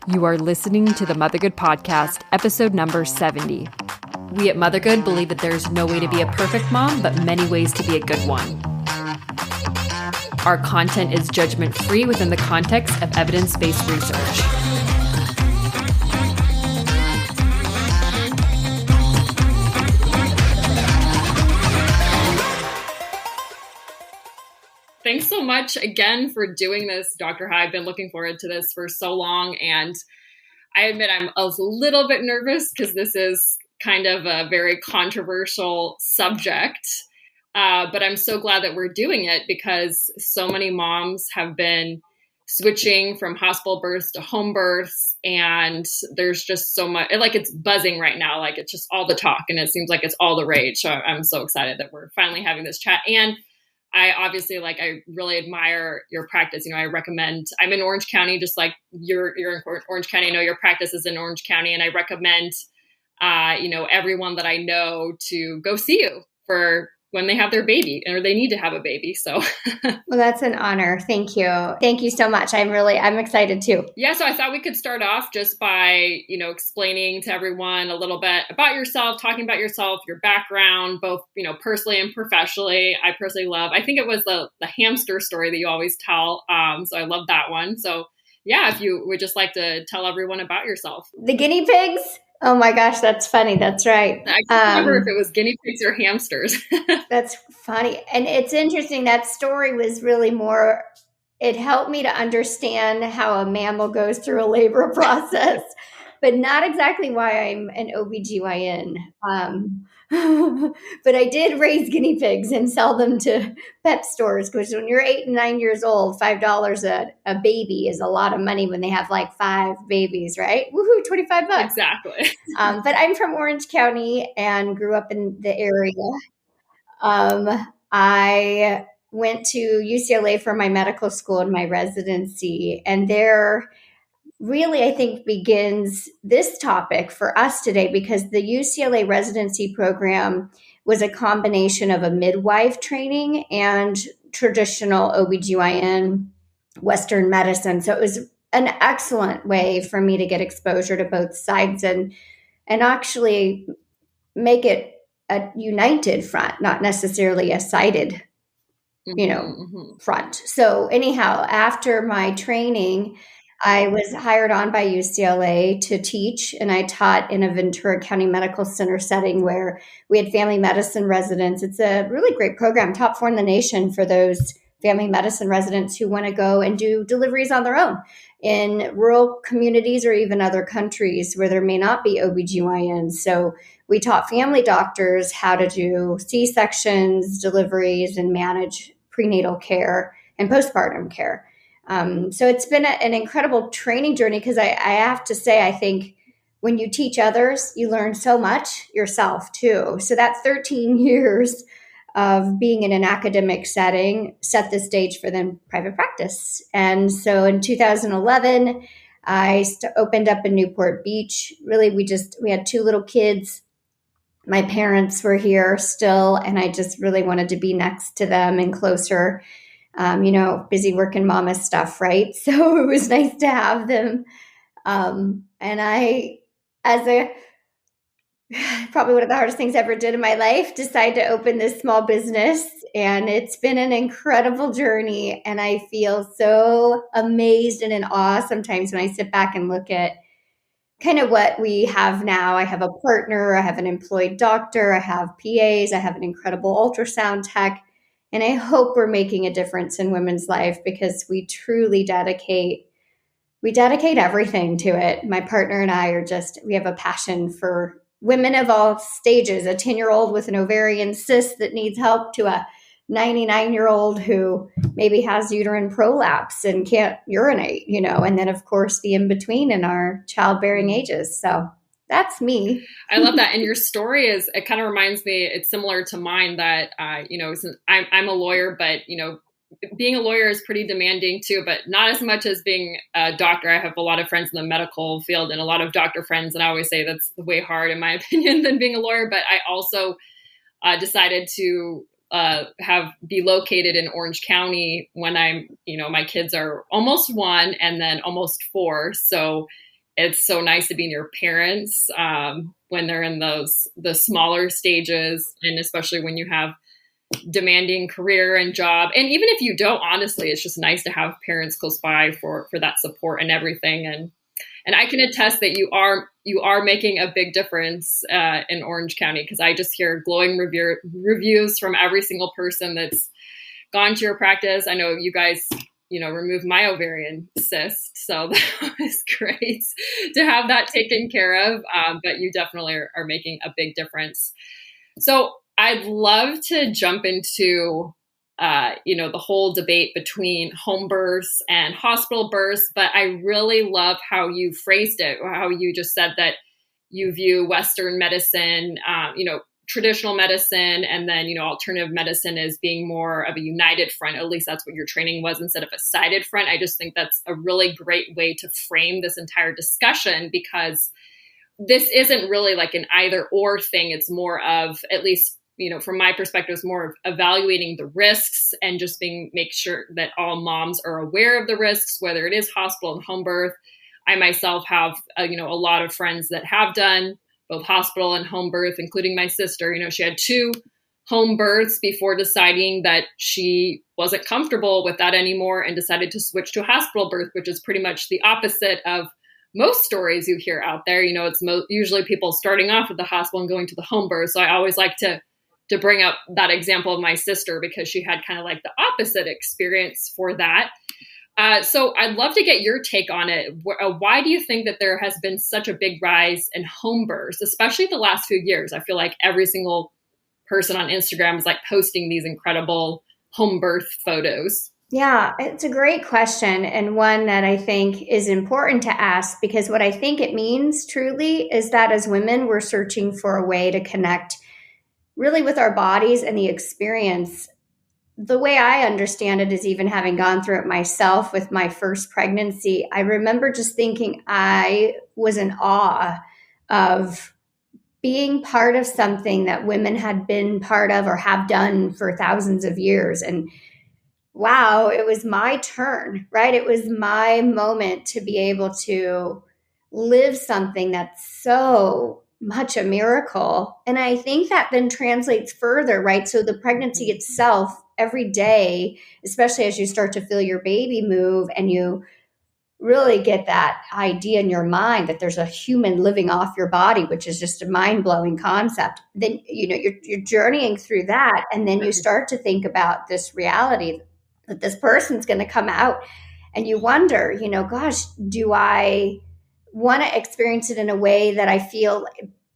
You are listening to the Mothergood Podcast, episode number 70. We at Mothergood believe that there's no way to be a perfect mom, but many ways to be a good one. Our content is judgment-free within the context of evidence-based research. Thanks so much again for doing this, Dr. Howe. I've been looking forward to this for so long, and I admit I'm a little bit nervous because this is kind of a very controversial subject, but I'm so glad that we're doing it because so many moms have been switching from hospital births to home births, and there's just so much, like it's buzzing right now, like it's just all the talk, and it seems like it's all the rage. So I'm so excited that we're finally having this chat. And I obviously, I really admire your practice. I recommend, I'm in Orange County, just like you're in Orange County. I know your practice is in Orange County, and I recommend, everyone that I know to go see you for when they have their baby or they need to have a baby. So, well, that's an honor. Thank you. Thank you so much. I'm excited too. Yeah. So I thought we could start off just by, explaining to everyone a little bit about yourself, talking about yourself, your background, both, personally and professionally. I personally I think it was the hamster story that you always tell. So I love that one. So yeah, if you would just like to tell everyone about yourself. The guinea pigs? Oh my gosh, that's funny. That's right. I can't remember if it was guinea pigs or hamsters. That's funny. And it's interesting. That story was really more, it helped me to understand how a mammal goes through a labor process, but not exactly why I'm an OBGYN. But I did raise guinea pigs and sell them to pet stores, because when you're 8 and 9 years old, $5 a baby is a lot of money when they have like 5 babies, right? Woohoo, $25. Exactly. But I'm from Orange County and grew up in the area. I went to UCLA for my medical school and my residency, and there really, I think, begins this topic for us today, because the UCLA residency program was a combination of a midwife training and traditional OBGYN Western medicine. So it was an excellent way for me to get exposure to both sides and actually make it a united front, not necessarily a sided, front. So anyhow, after my training, I was hired on by UCLA to teach, and I taught in a Ventura County Medical Center setting where we had family medicine residents. It's a really great program, top 4 in the nation for those family medicine residents who want to go and do deliveries on their own in rural communities or even other countries where there may not be OBGYNs. So we taught family doctors how to do C-sections, deliveries, and manage prenatal care and postpartum care. So it's been an incredible training journey, because I have to say, I think when you teach others, you learn so much yourself too. So that 13 years of being in an academic setting set the stage for then private practice. And so in 2011, I opened up in Newport Beach. Really, we had 2 little kids. My parents were here still, and I just really wanted to be next to them and closer. Busy working mama stuff, right? So it was nice to have them. And I, probably one of the hardest things I ever did in my life, decided to open this small business. And it's been an incredible journey. And I feel so amazed and in awe sometimes when I sit back and look at kind of what we have now. I have a partner, I have an employed doctor, I have PAs, I have an incredible ultrasound tech. And I hope we're making a difference in women's life, because we truly dedicate everything to it. My partner and I we have a passion for women of all stages, a 10-year-old with an ovarian cyst that needs help to a 99-year-old who maybe has uterine prolapse and can't urinate, and then of course the in-between in our childbearing ages. So that's me. I love that. And your story it kind of reminds me, it's similar to mine that, since I'm a lawyer, but, being a lawyer is pretty demanding too, but not as much as being a doctor. I have a lot of friends in the medical field and a lot of doctor friends. And I always say that's way hard in my opinion than being a lawyer. But I also decided to be located in Orange County when my kids are almost 1 and then almost 4. So it's so nice to be near parents when they're in the smaller stages, and especially when you have demanding career and job. And even if you don't, honestly, it's just nice to have parents close by for that support and everything. And I can attest that you are making a big difference in Orange County, because I just hear glowing reviews from every single person that's gone to your practice. I know you guys, removed my ovarian cyst, so that was great to have that taken care of. But you definitely are making a big difference. So I'd love to jump into the whole debate between home births and hospital births, but I really love how you phrased it, or how you just said that you view Western medicine, traditional medicine, and then, alternative medicine as being more of a united front. At least that's what your training was, instead of a sided front. I just think that's a really great way to frame this entire discussion, because this isn't really like an either or thing. It's more of, at least, from my perspective, it's more of evaluating the risks and just make sure that all moms are aware of the risks, whether it is hospital and home birth. I myself have, a lot of friends that have done both hospital and home birth, including my sister. She had 2 home births before deciding that she wasn't comfortable with that anymore and decided to switch to a hospital birth, which is pretty much the opposite of most stories you hear out there. It's usually people starting off at the hospital and going to the home birth. So I always like to bring up that example of my sister, because she had kind of like the opposite experience for that. So I'd love to get your take on it. Why do you think that there has been such a big rise in home births, especially the last few years? I feel like every single person on Instagram is like posting these incredible home birth photos. Yeah, it's a great question, and one that I think is important to ask, because what I think it means truly is that as women, we're searching for a way to connect really with our bodies and the experience. The way I understand it is, even having gone through it myself with my first pregnancy, I remember just thinking I was in awe of being part of something that women had been part of or have done for thousands of years. And wow, it was my turn, right? It was my moment to be able to live something that's so much a miracle. And I think that then translates further, right? So the pregnancy itself, every day, especially as you start to feel your baby move and you really get that idea in your mind that there's a human living off your body, which is just a mind-blowing concept. Then, you're journeying through that. And then you start to think about this reality that this person's going to come out, and you wonder, gosh, do I want to experience it in a way that I feel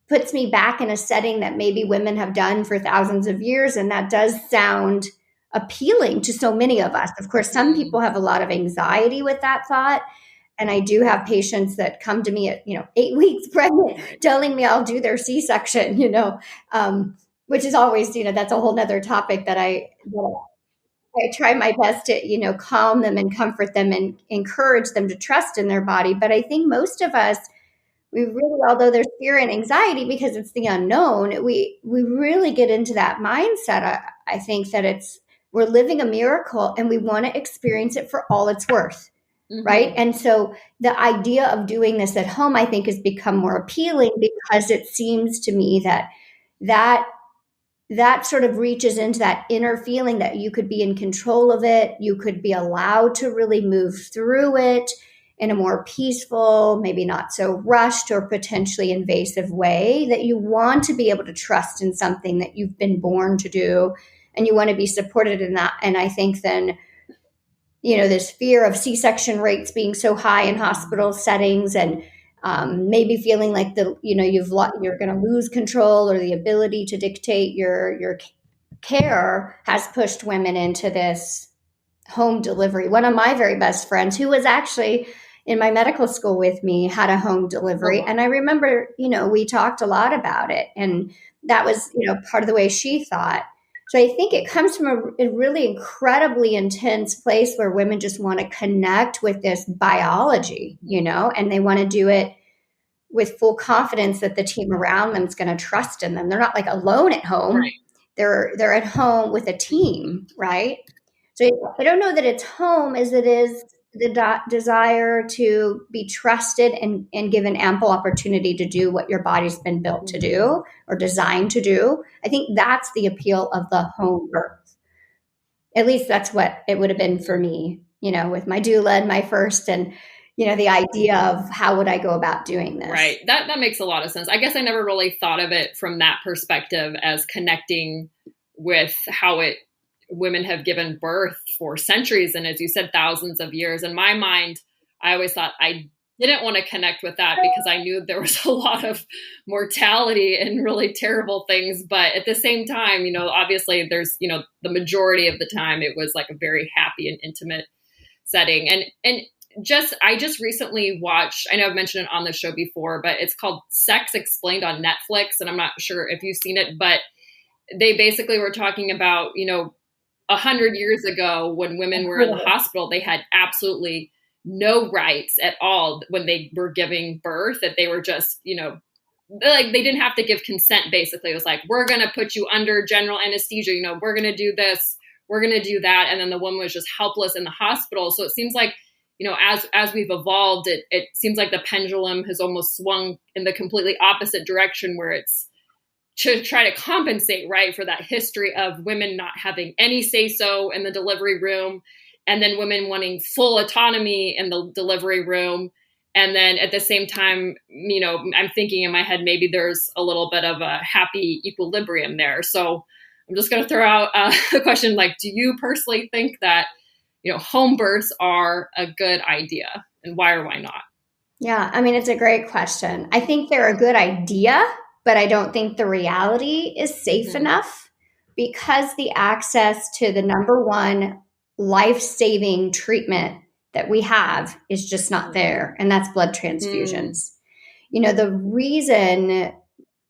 puts me back in a setting that maybe women have done for thousands of years? And that does sound appealing to so many of us. Of course, some people have a lot of anxiety with that thought. And I do have patients that come to me at, 8 weeks pregnant, telling me I'll do their C-section, which is always, that's a whole nother topic that I try my best to, calm them and comfort them and encourage them to trust in their body. But I think most of us, we really, although there's fear and anxiety because it's the unknown, we really get into that mindset. I think that we're living a miracle and we want to experience it for all it's worth. Mm-hmm. Right. And so the idea of doing this at home, I think, has become more appealing, because it seems to me that sort of reaches into that inner feeling that you could be in control of it. You could be allowed to really move through it in a more peaceful, maybe not so rushed or potentially invasive way, that you want to be able to trust in something that you've been born to do, and you want to be supported in that. And I think then, this fear of C-section rates being so high in hospital settings, and maybe feeling like you're going to lose control or the ability to dictate your care, has pushed women into this home delivery. One of my very best friends, who was actually in my medical school with me, had a home delivery. And I remember, we talked a lot about it, and that was, part of the way she thought. So I think it comes from a really incredibly intense place where women just want to connect with this biology, and they want to do it with full confidence that the team around them is going to trust in them. They're not like alone at home. Right. They're at home with a team, right? So I don't know that it's home as it is the desire to be trusted and given ample opportunity to do what your body's been built to do or designed to do. I think that's the appeal of the home birth. At least that's what it would have been for me, with my doula and my first, and the idea of how would I go about doing this. Right. That makes a lot of sense. I guess I never really thought of it from that perspective, as connecting with how women have given birth for centuries. And as you said, thousands of years. In my mind, I always thought I didn't want to connect with that because I knew there was a lot of mortality and really terrible things. But at the same time, obviously there's, the majority of the time it was like a very happy and intimate setting. And I just recently watched, I know I've mentioned it on the show before, but it's called Sex Explained on Netflix. And I'm not sure if you've seen it, but they basically were talking about, 100 years ago when women were in the hospital, they had absolutely no rights at all when they were giving birth, that they were just, like they didn't have to give consent. Basically, it was like, we're going to put you under general anesthesia. We're going to do this, we're going to do that. And then the woman was just helpless in the hospital. So it seems like, as we've evolved, it seems like the pendulum has almost swung in the completely opposite direction, where it's to try to compensate, right, for that history of women not having any say-so in the delivery room, and then women wanting full autonomy in the delivery room. And then at the same time, I'm thinking in my head, maybe there's a little bit of a happy equilibrium there. So I'm just going to throw out a question, like, do you personally think that, home births are a good idea, and why or why not? Yeah, I mean, it's a great question. I think they're a good idea, but I don't think the reality is safe enough, because the access to the number one life-saving treatment that we have is just not there, and that's blood transfusions. The reason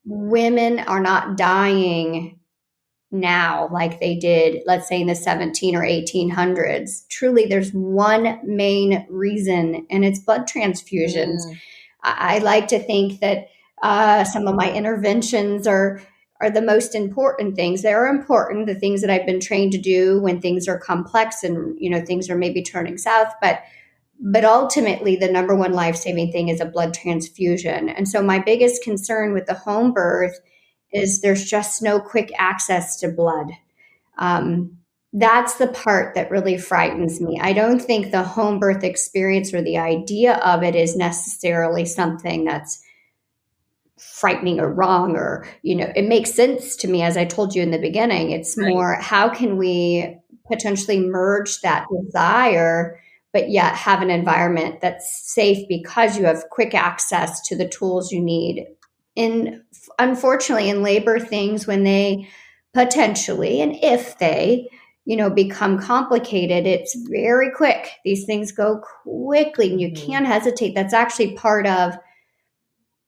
women are not dying now like they did, let's say in the 17 or 1800s, truly there's one main reason, and it's blood transfusions. I like to think that some of my interventions are the most important things. They're important, the things that I've been trained to do when things are complex and things are maybe turning south, but ultimately the number one life-saving thing is a blood transfusion. And so my biggest concern with the home birth is there's just no quick access to blood. That's the part that really frightens me. I don't think the home birth experience or the idea of it is necessarily something that's frightening or wrong, or, it makes sense to me. As I told you in the beginning, it's more, how can we potentially merge that desire, but yet have an environment that's safe because you have quick access to the tools you need. Unfortunately, in labor, things, when they potentially, and if they, become complicated, it's very quick. These things go quickly and you can't hesitate. That's actually part of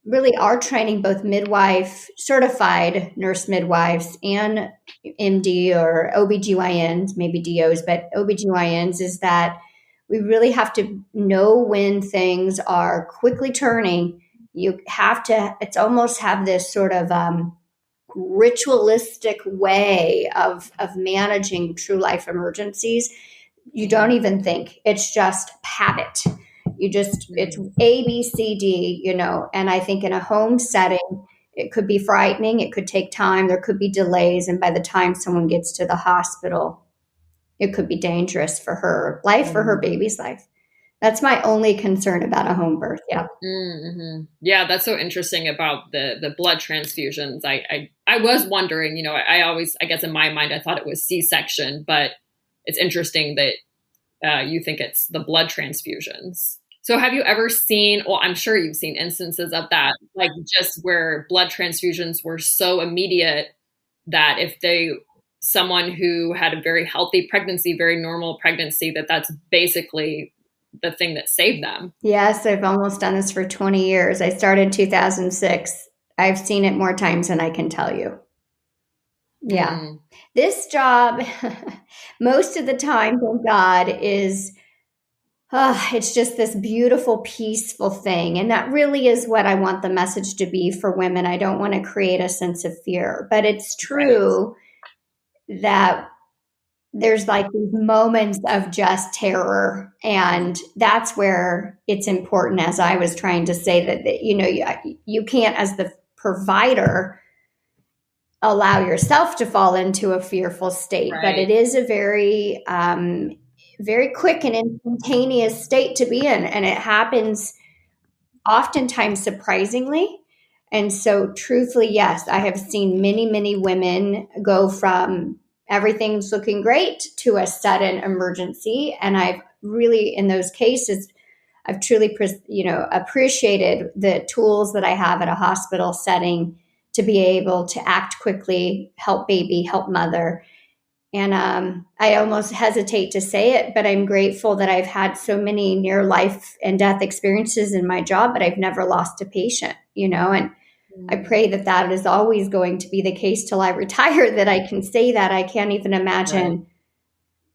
really our training, both midwife, certified nurse midwives, and MD or OBGYNs, maybe DOs, but OBGYNs, is that we really have to know when things are quickly turning. You have to, it's almost have this sort of ritualistic way of managing true life emergencies. You don't even think, it's just habit. It's A, B, C, D, and I think in a home setting, it could be frightening. It could take time. There could be delays. And by the time someone gets to the hospital, it could be dangerous for her life, for her baby's life. That's my only concern about a home birth. Yeah. Yeah, that's so interesting about the blood transfusions. I was wondering, I guess in my mind, I thought it was C-section, but it's interesting that you think it's the blood transfusions. So have you ever seen, well, I'm sure you've seen instances of that, like just where blood transfusions were so immediate that if someone who had a very healthy pregnancy, very normal pregnancy, that's basically the thing that saved them. Yes, I've almost done this for 20 years. I started in 2006. I've seen it more times than I can tell you. Yeah. This job, most of the time, thank God, is, it's just this beautiful, peaceful thing. And that really is what I want the message to be for women. I don't want to create a sense of fear, but it's true that there's like these moments of just terror. And that's where it's important, as I was trying to say, that you can't, as the provider, allow yourself to fall into a fearful state. Right. But it is a very, very quick and instantaneous state to be in. And it happens oftentimes surprisingly. And so, truthfully, yes, I have seen many, many women go from everything's looking great to a sudden emergency. And I've really, in those cases, I've truly, appreciated the tools that I have at a hospital setting to be able to act quickly, help baby, help mother. And I almost hesitate to say it, but I'm grateful that I've had so many near life and death experiences in my job, but I've never lost a patient, and I pray that that is always going to be the case till I retire, that I can say that. I can't even imagine. Right.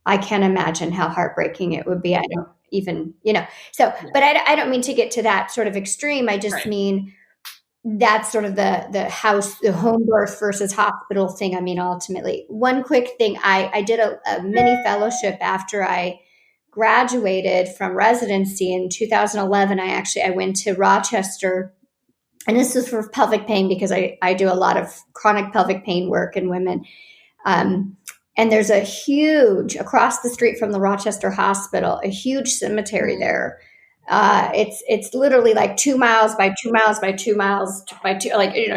I can't imagine how heartbreaking it would be. I don't even, so, but I don't mean to get to that sort of extreme. I just mean that's sort of the home birth versus hospital thing. I mean, ultimately, one quick thing, I did a mini fellowship after I graduated from residency in 2011. I went to Rochester, and this is for pelvic pain because I do a lot of chronic pelvic pain work in women. And there's a huge, across the street from the Rochester Hospital, a huge cemetery there. It's literally like 2 miles by 2 miles by 2 miles by 2,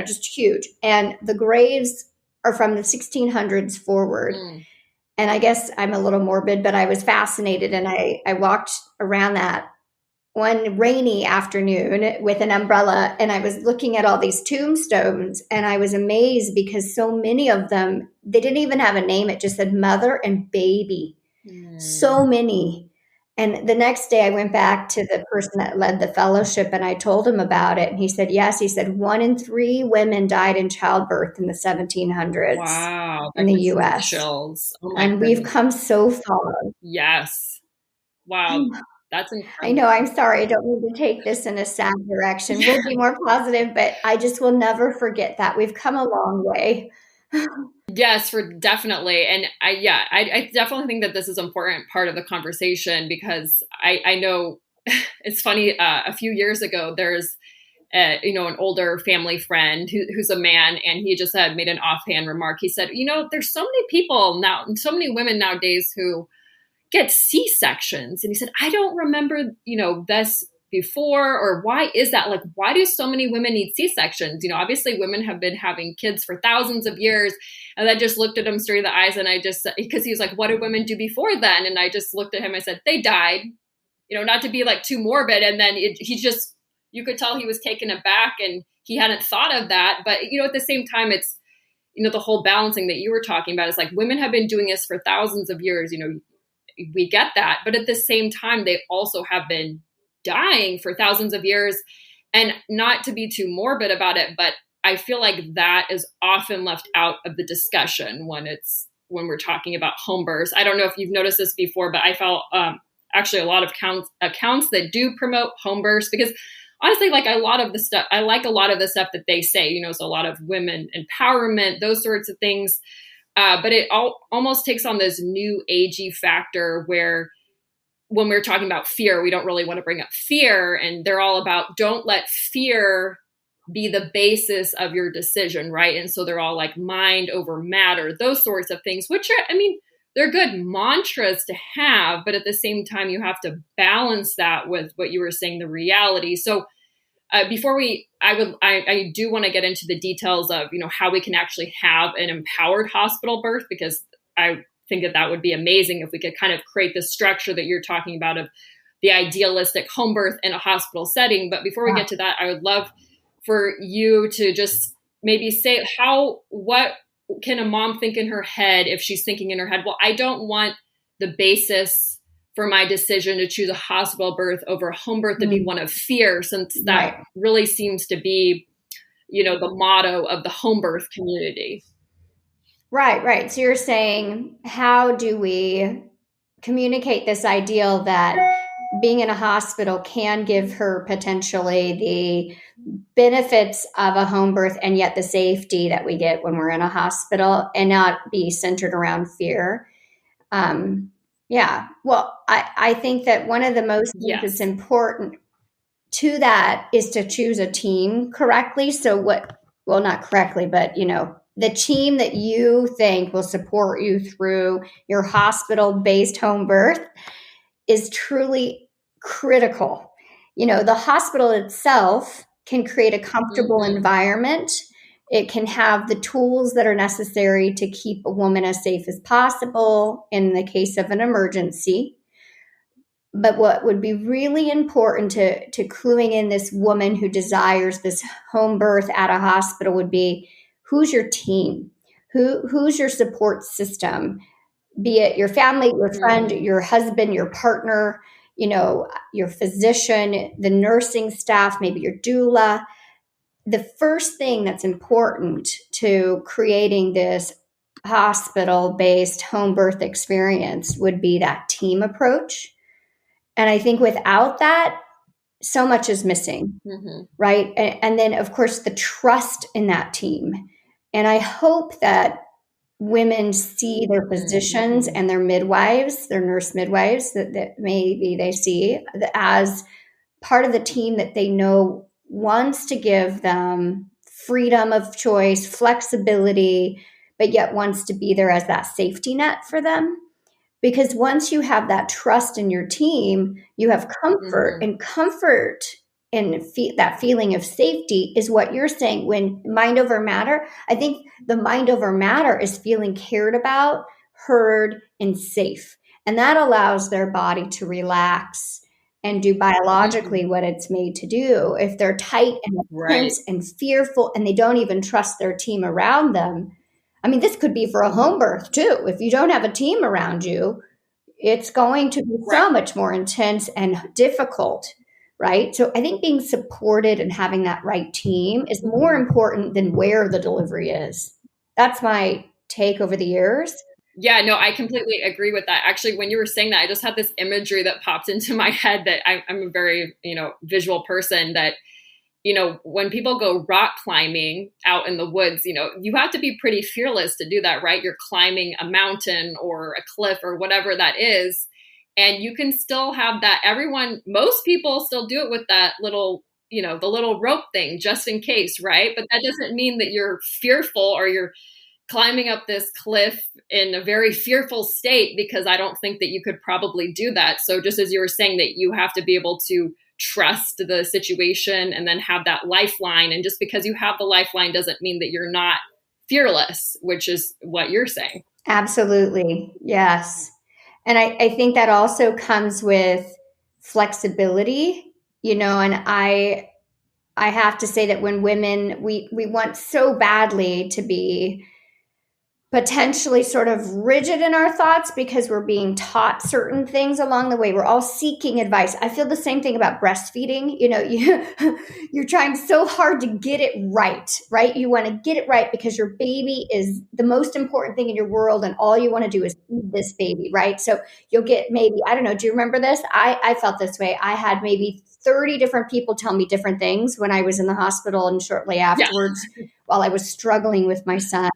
just huge. And the graves are from the 1600s forward. And I guess I'm a little morbid, but I was fascinated. And I walked around that one rainy afternoon with an umbrella, and I was looking at all these tombstones, and I was amazed because so many of them, they didn't even have a name. It just said mother and baby. So many. And the next day I went back to the person that led the fellowship, and I told him about it. And he said, yes, he said 1 in 3 women died in childbirth in the 1700s. Wow, in the US. Chills. Oh, and we've come so far. Yes. Wow. That's incredible. I know. I'm sorry. I don't need to take this in a sad direction. We'll be more positive, but I just will never forget that. We've come a long way. Yes, for definitely. And I definitely think that this is an important part of the conversation because I know it's funny. A few years ago, there's an older family friend who's a man, and he just had made an offhand remark. He said, there's so many people now, so many women nowadays who get C-sections. And he said, I don't remember, this before, or why is that? Like, why do so many women need C-sections? Obviously women have been having kids for thousands of years. And I just looked at him straight in the eyes, and because he was like, what did women do before then? And I just looked at him, I said, they died, not to be like too morbid. And then you could tell he was taken aback, and he hadn't thought of that. But, at the same time, it's, the whole balancing that you were talking about is like, women have been doing this for thousands of years, we get that. But at the same time, they also have been dying for thousands of years. And not to be too morbid about it, but I feel like that is often left out of the discussion when we're talking about home births. I don't know if you've noticed this before, but I felt actually a lot of accounts that do promote home births, because honestly, like a lot of the stuff that they say, so a lot of women empowerment, those sorts of things. But it almost takes on this new agey factor where when we're talking about fear, we don't really want to bring up fear. And they're all about, don't let fear be the basis of your decision, right? And so they're all like mind over matter, those sorts of things, which are, they're good mantras to have, but at the same time, you have to balance that with what you were saying, the reality. So before I do want to get into the details of, how we can actually have an empowered hospital birth, because I think that would be amazing if we could kind of create the structure that you're talking about of the idealistic home birth in a hospital setting. But before we get to that, I would love for you to just maybe say what can a mom think in her head if she's thinking in her head, well, I don't want the basis for my decision to choose a hospital birth over a home birth to be one of fear, since that really seems to be, the motto of the home birth community. Right. So you're saying, how do we communicate this ideal that being in a hospital can give her potentially the benefits of a home birth and yet the safety that we get when we're in a hospital, and not be centered around fear? Yeah. Well, I think that one of the most things that's Yes. important to that is to choose a team correctly. So well, not correctly, but the team that you think will support you through your hospital-based home birth is truly critical. The hospital itself can create a comfortable Mm-hmm. environment. It can have the tools that are necessary to keep a woman as safe as possible in the case of an emergency. But what would be really important to cluing in this woman who desires this home birth at a hospital would be, who's your team? Who's your support system? Be it your family, your friend, Mm-hmm. your husband, your partner, your physician, the nursing staff, maybe your doula. The first thing that's important to creating this hospital based home birth experience would be that team approach. And I think without that, so much is missing, Mm-hmm. right? And then, of course, the trust in that team. And I hope that women see their physicians Mm-hmm. and their midwives, their nurse midwives, that maybe they see as part of the team that they know wants to give them freedom of choice, flexibility, but yet wants to be there as that safety net for them. Because once you have that trust in your team, you have comfort, Mm-hmm. and comfort and that feeling of safety is what you're saying when mind over matter. I think the mind over matter is feeling cared about, heard, and safe. And that allows their body to relax and do biologically Mm-hmm. what it's made to do. If they're tight and Right. tense and fearful and they don't even trust their team around them, I mean, this could be for a home birth too. If you don't have a team around you, it's going to be Right. so much more intense and difficult, right? So I think being supported and having that right team is more Mm-hmm. important than where the delivery is. That's my take over the years. Yeah, no, I completely agree with that. Actually, when you were saying that, I just had this imagery that popped into my head that I'm a very, visual person that, when people go rock climbing out in the woods, you have to be pretty fearless to do that, right? You're climbing a mountain or a cliff or whatever that is. And you can still have that. Most people still do it with that little, the little rope thing just in case, right? But that doesn't mean that you're fearful or you're climbing up this cliff in a very fearful state, because I don't think that you could probably do that. So just as you were saying that you have to be able to trust the situation and then have that lifeline. And just because you have the lifeline doesn't mean that you're not fearless, which is what you're saying. Absolutely. Yes. And I think that also comes with flexibility, and I have to say that when women, we want so badly to be potentially sort of rigid in our thoughts because we're being taught certain things along the way. We're all seeking advice. I feel the same thing about breastfeeding. You're trying so hard to get it right? You want to get it right because your baby is the most important thing in your world, and all you want to do is feed this baby, right? So you'll get maybe, I don't know, do you remember this? I felt this way. I had maybe 30 different people tell me different things when I was in the hospital and shortly Yeah. afterwards while I was struggling with my son.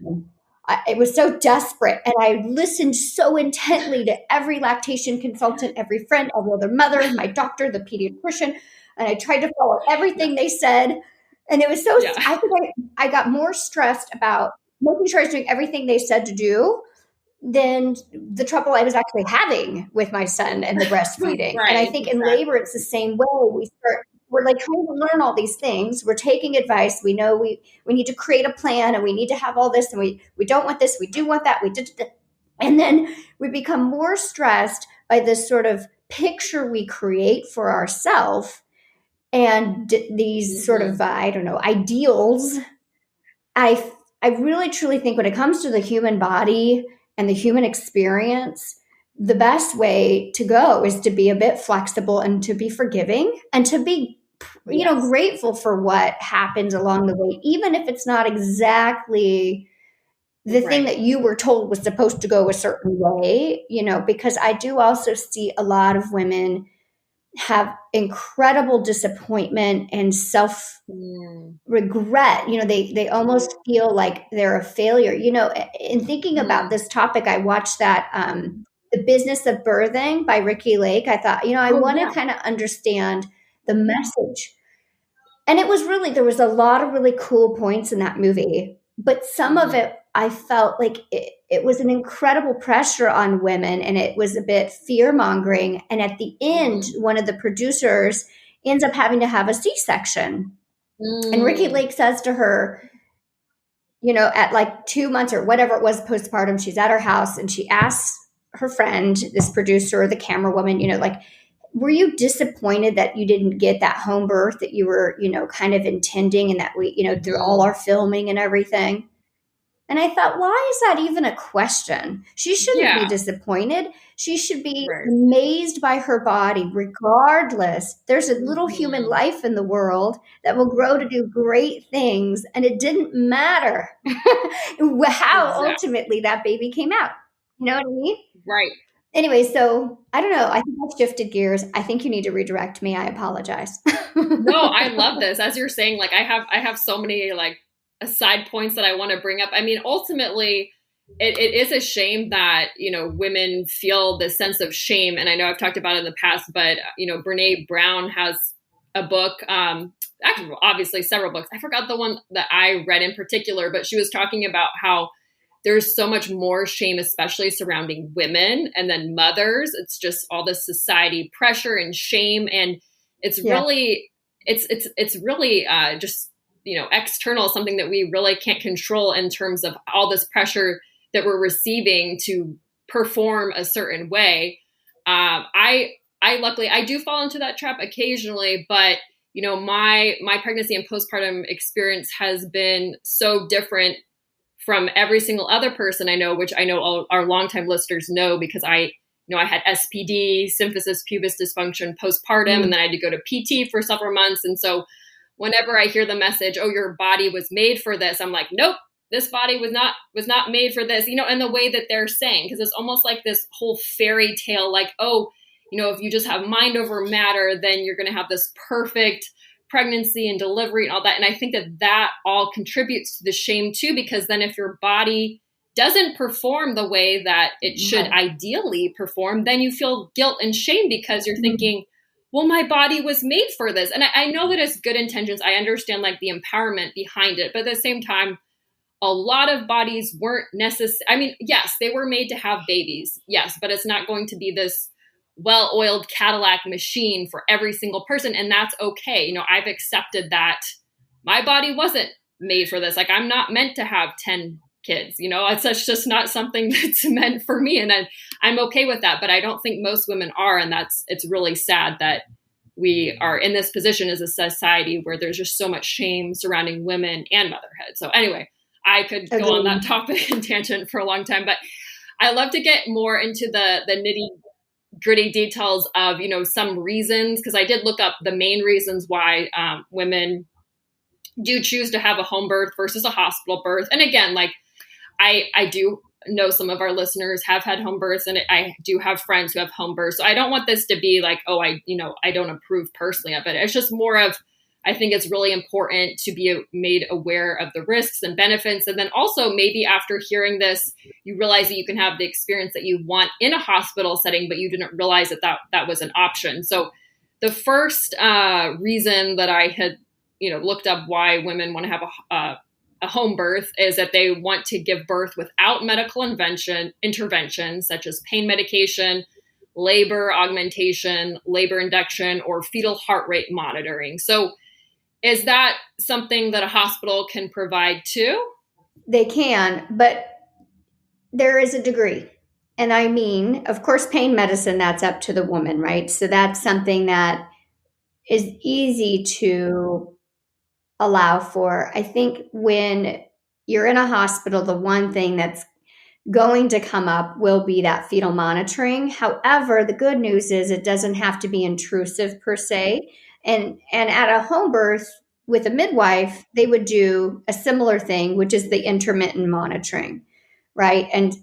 It was so desperate, and I listened so intently to every lactation consultant, every friend, every other mother, my doctor, the pediatrician, and I tried to follow Yeah. everything they said. And it was so, Yeah. I think I got more stressed about making sure I was doing everything they said to do than the trouble I was actually having with my son and the breastfeeding. And I Right. think in labor, Exactly. it's the same way. We're like trying to learn all these things. We're taking advice. We know we need to create a plan, and we need to have all this, and we don't want this. We do want that. And then we become more stressed by this sort of picture we create for ourselves and these sort Mm-hmm. of, I don't know, ideals. I I really truly think when it comes to the human body and the human experience, the best way to go is to be a bit flexible and to be forgiving and to be Yes. grateful for what happens along the way, even if it's not exactly the thing Right. that you were told was supposed to go a certain way, because I do also see a lot of women have incredible disappointment and self Mm. regret. They almost feel like they're a failure. In thinking about Mm. this topic, I watched that The Business of Birthing by Ricky Lake. I thought, I want to yeah. kind of understand the message. And it was really, there was a lot of really cool points in that movie, but some of it, I felt like it was an incredible pressure on women, and it was a bit fear mongering. And at the end, one of the producers ends up having to have a C-section. And Ricky Lake says to her, at like 2 months or whatever it was postpartum, she's at her house and she asks her friend, this producer, the camera woman, like, were you disappointed that you didn't get that home birth that you were, kind of intending, and that we, through all our filming and everything? And I thought, why is that even a question? She shouldn't be disappointed. She should be amazed by her body, regardless. There's a little human life in the world that will grow to do great things. And it didn't matter how ultimately that baby came out. You know what I mean? Right. Anyway, so I don't know. I think I've shifted gears. I think you need to redirect me. I apologize. No, I love this. As you're saying, like I have so many like side points that I want to bring up. I mean, ultimately, it is a shame that, women feel this sense of shame. And I know I've talked about it in the past, but, Brene Brown has a book, actually, obviously several books. I forgot the one that I read in particular, but she was talking about how there's so much more shame, especially surrounding women and then mothers. It's just all this society pressure and shame. And it's really, it's really just, external, something that we really can't control in terms of all this pressure that we're receiving to perform a certain way. I luckily, I do fall into that trap occasionally, but my pregnancy and postpartum experience has been so different from every single other person I know, which I know all our longtime listeners know, because I had SPD, symphysis pubis dysfunction postpartum, and then I had to go to PT for several months. And so whenever I hear the message, oh, your body was made for this, I'm like, nope, this body was not made for this, and the way that they're saying, because it's almost like this whole fairy tale, like, oh, if you just have mind over matter, then you're going to have this perfect pregnancy and delivery and all that. And I think that all contributes to the shame too, because then if your body doesn't perform the way that it should ideally perform, then you feel guilt and shame because you're thinking, well, my body was made for this. And I know that it's good intentions. I understand like the empowerment behind it. But at the same time, a lot of bodies weren't necessary. I mean, yes, they were made to have babies. Yes, but it's not going to be this well-oiled Cadillac machine for every single person. And that's okay. I've accepted that my body wasn't made for this. Like, I'm not meant to have 10 kids, it's just not something that's meant for me. And I'm okay with that, but I don't think most women are. And it's really sad that we are in this position as a society where there's just so much shame surrounding women and motherhood. So anyway, I could go on that topic and tangent for a long time, but I love to get more into the nitty gritty details of, some reasons, because I did look up the main reasons why women do choose to have a home birth versus a hospital birth. And again, like I do know some of our listeners have had home births, and I do have friends who have home births. So I don't want this to be like, oh, I don't approve personally of it. It's just more of, I think it's really important to be made aware of the risks and benefits. And then also maybe after hearing this, you realize that you can have the experience that you want in a hospital setting, but you didn't realize that was an option. So the first reason that I had, looked up why women want to have a home birth is that they want to give birth without medical intervention, such as pain medication, labor augmentation, labor induction, or fetal heart rate monitoring. So is that something that a hospital can provide too? They can, but there is a degree. And I mean, of course, pain medicine, that's up to the woman, right? So that's something that is easy to allow for. I think when you're in a hospital, the one thing that's going to come up will be that fetal monitoring. However, the good news is it doesn't have to be intrusive per se. And at a home birth with a midwife, they would do a similar thing, which is the intermittent monitoring, right? And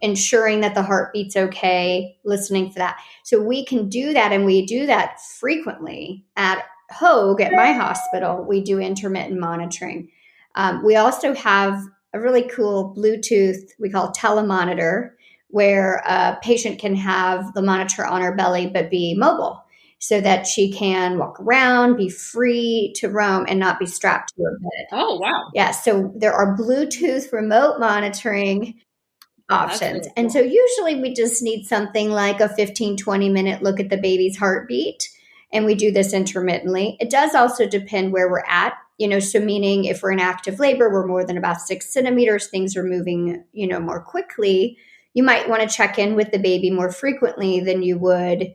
ensuring that the heartbeat's okay, listening for that. So we can do that, and we do that frequently at Hoag, at my hospital. We do intermittent monitoring. We also have a really cool Bluetooth, we call telemonitor, where a patient can have the monitor on her belly but be mobile so that she can walk around, be free to roam, and not be strapped to her bed. Oh, wow. Yeah, so there are Bluetooth remote monitoring That's options. really And cool. so usually we just need something like a 15, 20-minute look at the baby's heartbeat. And we do this intermittently. It does also depend where we're at, so meaning if we're in active labor, we're more than about 6 centimeters, things are moving, more quickly. You might want to check in with the baby more frequently than you would,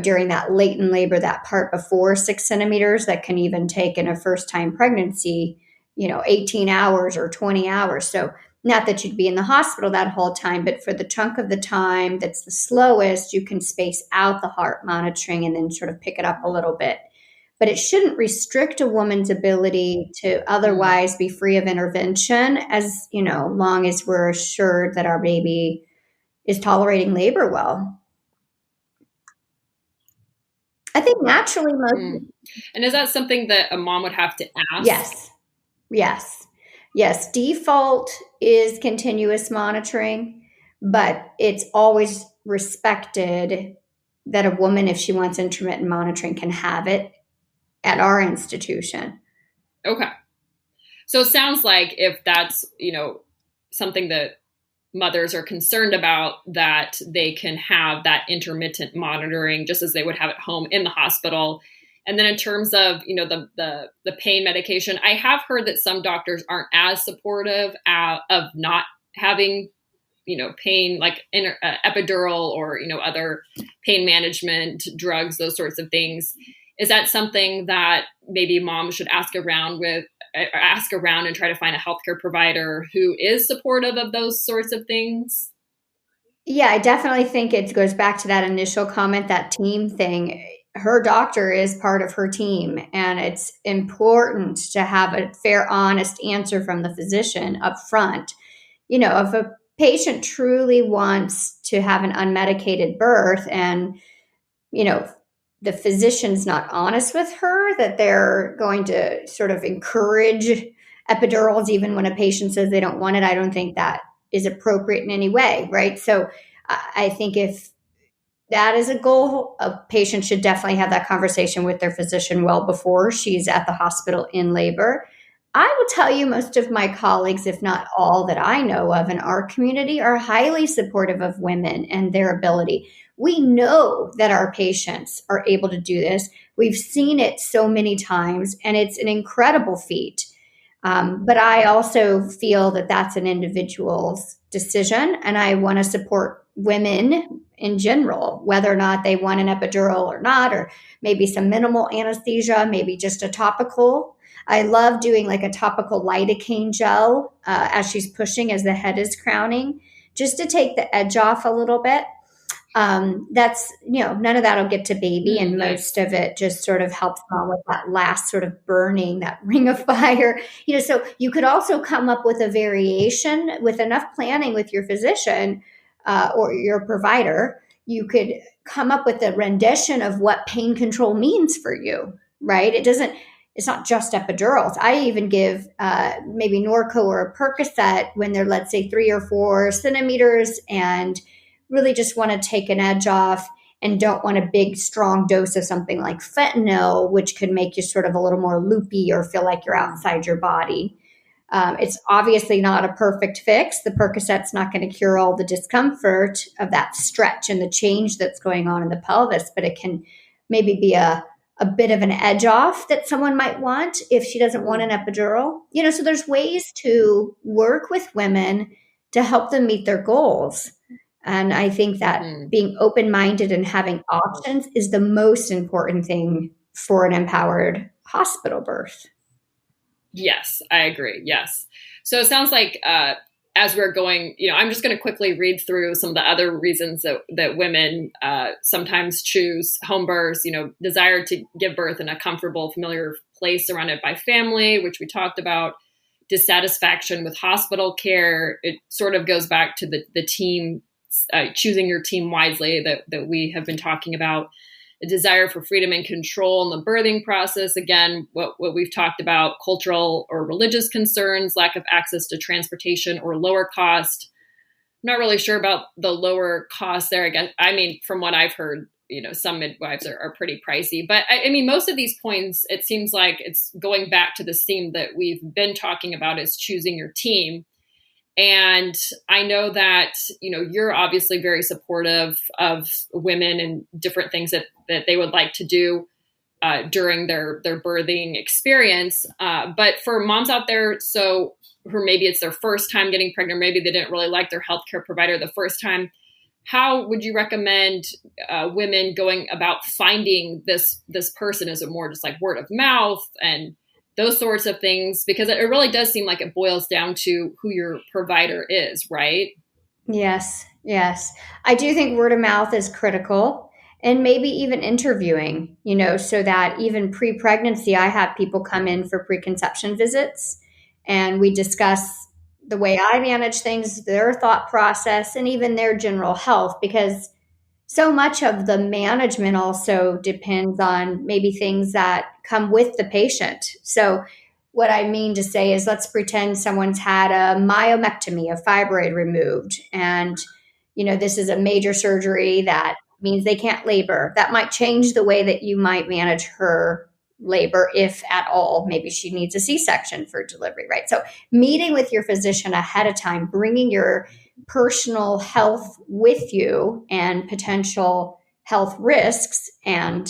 during that latent labor, that part before 6 centimeters that can even take in a first time pregnancy, 18 hours or 20 hours. So not that you'd be in the hospital that whole time, but for the chunk of the time that's the slowest, you can space out the heart monitoring and then sort of pick it up a little bit. But it shouldn't restrict a woman's ability to otherwise be free of intervention, as long as we're assured that our baby is tolerating labor well. I think naturally most. And is that something that a mom would have to ask? Yes. Default is continuous monitoring, but it's always respected that a woman, if she wants intermittent monitoring, can have it at our institution. Okay. So it sounds like if that's, something that mothers are concerned about, that they can have that intermittent monitoring just as they would have at home in the hospital. And then in terms of, the pain medication, I have heard that some doctors aren't as supportive of not having, pain, like epidural or, other pain management drugs, those sorts of things. Is that something that maybe moms should ask around and try to find a healthcare provider who is supportive of those sorts of things? Yeah, I definitely think it goes back to that initial comment, that team thing. Her doctor is part of her team, and it's important to have a fair, honest answer from the physician up front. If a patient truly wants to have an unmedicated birth and, the physician's not honest with her, that they're going to sort of encourage epidurals even when a patient says they don't want it, I don't think that is appropriate in any way, right? So I think if that is a goal, a patient should definitely have that conversation with their physician well before she's at the hospital in labor. I will tell you, most of my colleagues, if not all that I know of in our community, are highly supportive of women and their ability. We know that our patients are able to do this. We've seen it so many times, and it's an incredible feat. But I also feel that that's an individual's decision, and I want to support women in general, whether or not they want an epidural or not, or maybe some minimal anesthesia, maybe just a topical. I love doing like a topical lidocaine gel as she's pushing, as the head is crowning, just to take the edge off a little bit. That's, none of that'll get to baby, and most of it just sort of helps mom with that last sort of burning, that ring of fire. So you could also come up with a variation with enough planning with your physician or your provider. You could come up with a rendition of what pain control means for you, right? It's not just epidurals. I even give maybe Norco or a Percocet when they're, let's say, 3 or 4 centimeters and really just want to take an edge off and don't want a big, strong dose of something like fentanyl, which could make you sort of a little more loopy or feel like you're outside your body. It's obviously not a perfect fix. The Percocet's not going to cure all the discomfort of that stretch and the change that's going on in the pelvis, but it can maybe be a bit of an edge off that someone might want if she doesn't want an epidural. So there's ways to work with women to help them meet their goals. And I think that being open-minded and having options is the most important thing for an empowered hospital birth. Yes, I agree. Yes. So it sounds like as we're going, I'm just going to quickly read through some of the other reasons that women sometimes choose home births, desire to give birth in a comfortable, familiar place surrounded by family, which we talked about, dissatisfaction with hospital care. It sort of goes back to the team, choosing your team wisely that we have been talking about. A desire for freedom and control in the birthing process. Again, what we've talked about, cultural or religious concerns, lack of access to transportation or lower cost, not really sure about the lower cost there. I guess, I mean, from what I've heard, some midwives are pretty pricey, but I mean, most of these points, it seems like it's going back to this theme that we've been talking about, is choosing your team. And I know that, you're obviously very supportive of women and different things that they would like to do during their birthing experience. But for moms out there, so who maybe it's their first time getting pregnant, maybe they didn't really like their healthcare provider the first time, how would you recommend women going about finding this person? Is it more just like word of mouth and those sorts of things? Because it really does seem like it boils down to who your provider is, right? Yes. I do think word of mouth is critical, and maybe even interviewing, so that even pre-pregnancy, I have people come in for preconception visits and we discuss the way I manage things, their thought process, and even their general health, because so much of the management also depends on maybe things that come with the patient. So what I mean to say is, let's pretend someone's had a myomectomy, a fibroid removed, and this is a major surgery that means they can't labor. That might change the way that you might manage her labor, if at all. Maybe she needs a C-section for delivery, right? So meeting with your physician ahead of time, bringing your personal health with you and potential health risks, and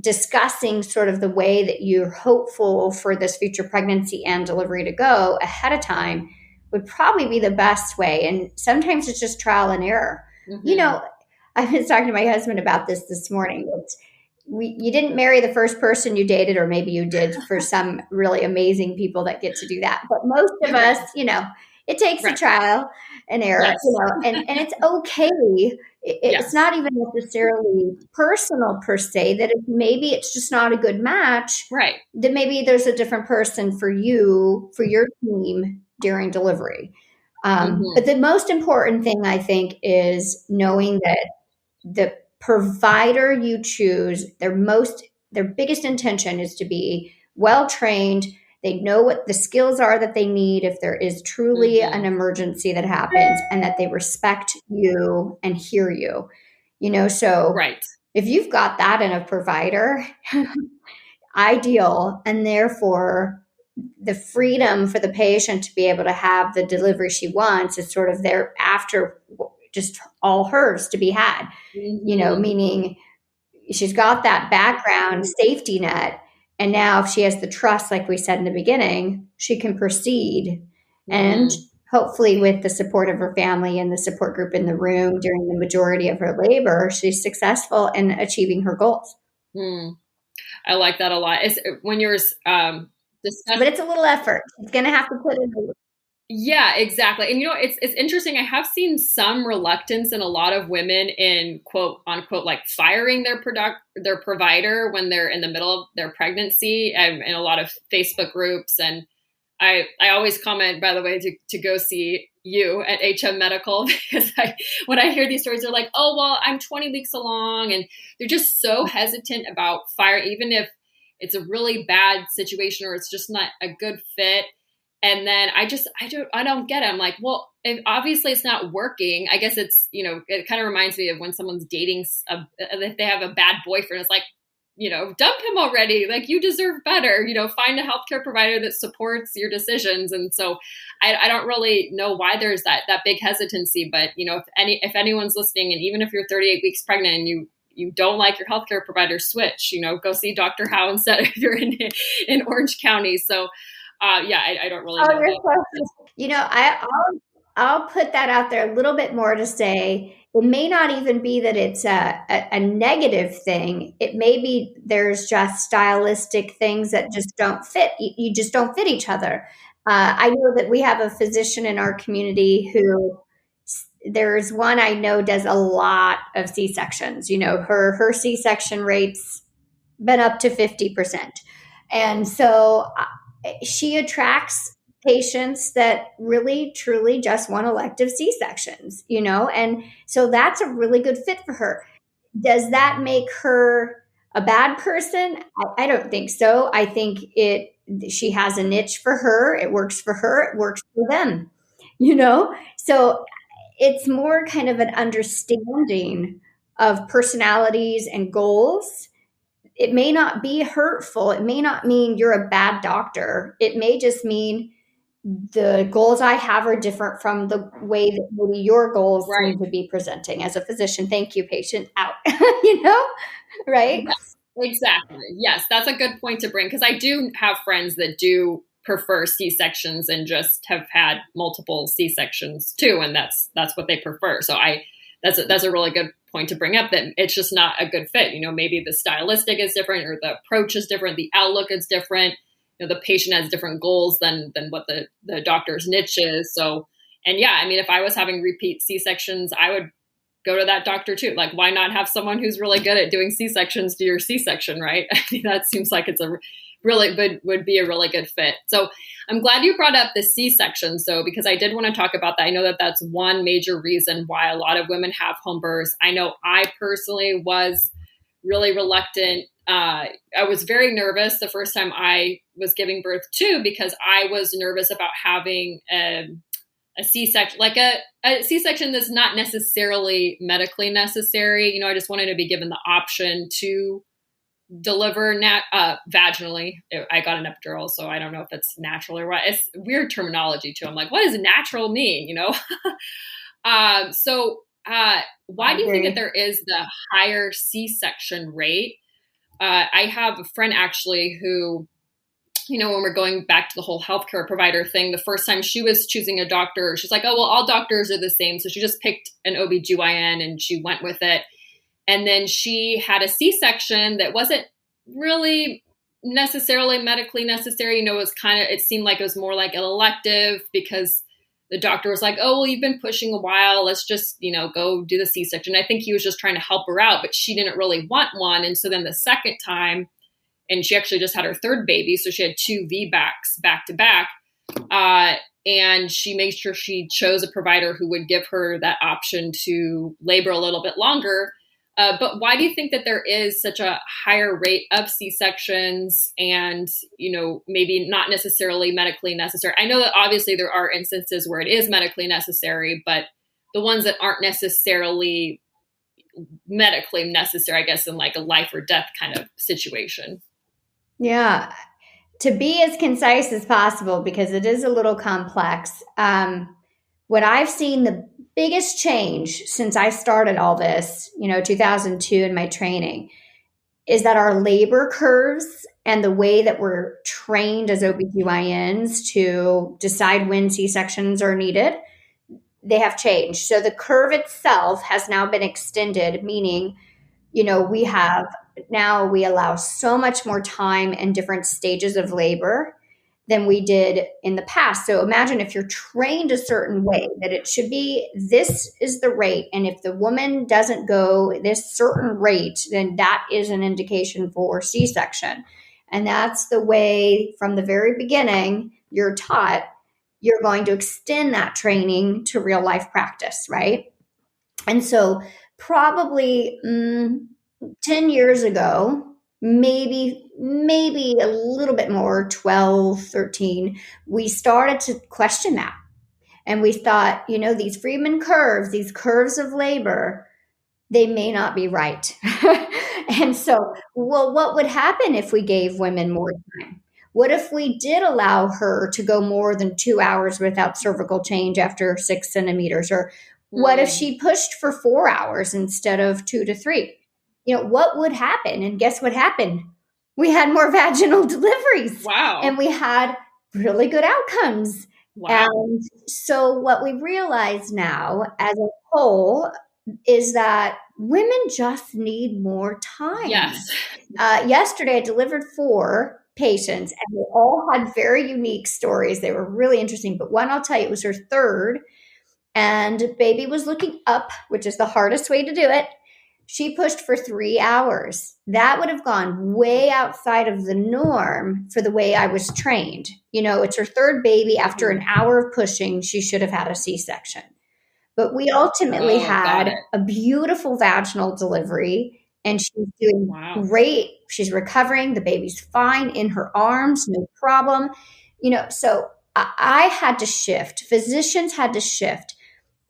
discussing sort of the way that you're hopeful for this future pregnancy and delivery to go ahead of time would probably be the best way. And sometimes it's just trial and error. Mm-hmm. I was talking to my husband about this morning. You didn't marry the first person you dated, or maybe you did for some really amazing people that get to do that. But most of us, it takes a Right. trial and error, Yes. and it's okay. Yes. It's not even necessarily personal per se, that maybe it's just not a good match. Right. That maybe there's a different person for you, for your team during delivery. Mm-hmm. But the most important thing, I think, is knowing that the provider you choose, their biggest intention is to be well trained. They know what the skills are that they need if there is truly Mm-hmm. an emergency that happens, and that they respect you and hear you. So Right. if you've got that in a provider, ideal, and therefore the freedom for the patient to be able to have the delivery she wants is sort of there after, just all hers to be had, Mm-hmm. meaning she's got that background safety net. And now if she has the trust, like we said in the beginning, she can proceed. And Mm-hmm. hopefully with the support of her family and the support group in the room during the majority of her labor, she's successful in achieving her goals. I like that a lot. It's when you're discussing. But it's a little effort. It's going to have to put in. Yeah, exactly. And it's interesting. I have seen some reluctance in a lot of women in quote unquote like firing their provider when they're in the middle of their pregnancy. I'm in a lot of Facebook groups, and I always comment, by the way, to go see you at HM Medical, because when I hear these stories, they're like, oh, well, I'm 20 weeks along, and they're just so hesitant about fire, even if it's a really bad situation or it's just not a good fit. And then I don't get it. I'm like, well, obviously it's not working. I guess it's, it kind of reminds me of when someone's dating, if they have a bad boyfriend, it's like, dump him already. Like, you deserve better, find a healthcare provider that supports your decisions. And so I don't really know why there's that big hesitancy, but if anyone's listening, and even if you're 38 weeks pregnant and you don't like your healthcare provider, switch, go see Dr. Howe instead if you're in Orange County. So I don't really know. I'll put that out there a little bit more to say it may not even be that it's a negative thing. It may be there's just stylistic things that just don't fit. You just don't fit each other. I know that we have a physician in our community who, there's one I know does a lot of C-sections. Her C-section rate's been up to 50%. And so she attracts patients that really, truly just want elective C-sections, and so that's a really good fit for her. Does that make her a bad person? I don't think so. I think she has a niche for her. It works for her. It works for them, so it's more kind of an understanding of personalities and goals. It may not be hurtful. It may not mean you're a bad doctor. It may just mean the goals I have are different from the way that maybe your goals Right. seem to be presenting as a physician. Thank you, patient out, right? Yes, exactly. Yes, that's a good point to bring, because I do have friends that do prefer C-sections and just have had multiple C-sections too, and that's what they prefer. So that's a really good point to bring up, that it's just not a good fit. Maybe the stylistic is different, or the approach is different, the outlook is different. The patient has different goals than what the doctor's niche is. So, and yeah, I mean, if I was having repeat C-sections, I would go to that doctor too. Like, why not have someone who's really good at doing C-sections do your C-section, right? I mean, that seems like it's would be a really good fit. So I'm glad you brought up the C-section. So, because I did want to talk about that. I know that that's one major reason why a lot of women have home births. I know I personally was really reluctant. I was very nervous the first time I was giving birth too, because I was nervous about having a C-section, like a C-section that's not necessarily medically necessary. I just wanted to be given the option to deliver vaginally. I got an epidural, so I don't know if it's natural or what. It's weird terminology too. I'm like, what does natural mean? So why do you think that there is the higher C-section rate? I have a friend actually who, when we're going back to the whole healthcare provider thing, the first time she was choosing a doctor, she's like, oh, well, all doctors are the same. So she just picked an OB-GYN and she went with it. And then she had a C-section that wasn't really necessarily medically necessary. It seemed like it was more like an elective, because the doctor was like, oh, well, you've been pushing a while. Let's just, go do the C-section. I think he was just trying to help her out, but she didn't really want one. And so then the second time, and she actually just had her third baby, so she had 2 VBACs back to back. And she made sure she chose a provider who would give her that option to labor a little bit longer. But why do you think that there is such a higher rate of C-sections and, maybe not necessarily medically necessary? I know that obviously there are instances where it is medically necessary, but the ones that aren't necessarily medically necessary, I guess, in like a life or death kind of situation. Yeah. To be as concise as possible, because it is a little complex. What I've seen the biggest change since I started all this, 2002 in my training, is that our labor curves and the way that we're trained as OBGYNs to decide when C-sections are needed, they have changed. So the curve itself has now been extended, meaning, we allow so much more time and different stages of labor than we did in the past. So imagine if you're trained a certain way, that it should be, this is the rate. And if the woman doesn't go this certain rate, then that is an indication for C-section. And that's the way from the very beginning you're taught. You're going to extend that training to real life practice, right? And so probably 10 years ago, maybe a little bit more, 12, 13, we started to question that. And we thought, these Friedman curves, these curves of labor, they may not be right. And so, well, what would happen if we gave women more time? What if we did allow her to go more than 2 hours without cervical change after 6 centimeters? Or what if she pushed for 4 hours instead of 2 to 3? What would happen? And guess what happened? We had more vaginal deliveries. Wow. And we had really good outcomes. Wow. And so what we realize now as a whole is that women just need more time. Yes. Yesterday, I delivered 4 patients, and they all had very unique stories. They were really interesting. But one, I'll tell you, it was her third, and baby was looking up, which is the hardest way to do it. She pushed for 3 hours. That would have gone way outside of the norm for the way I was trained. It's her third baby. After an hour of pushing, she should have had a C-section. But we ultimately had a beautiful vaginal delivery, and she's doing great. She's recovering. The baby's fine in her arms, no problem. So I had to shift. Physicians had to shift.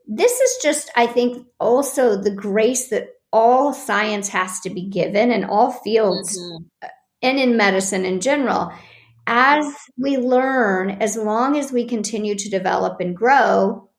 this is just, I think, also the grace that all science has to be given in all fields Mm-hmm. and in medicine in general. As we learn, as long as we continue to develop and grow,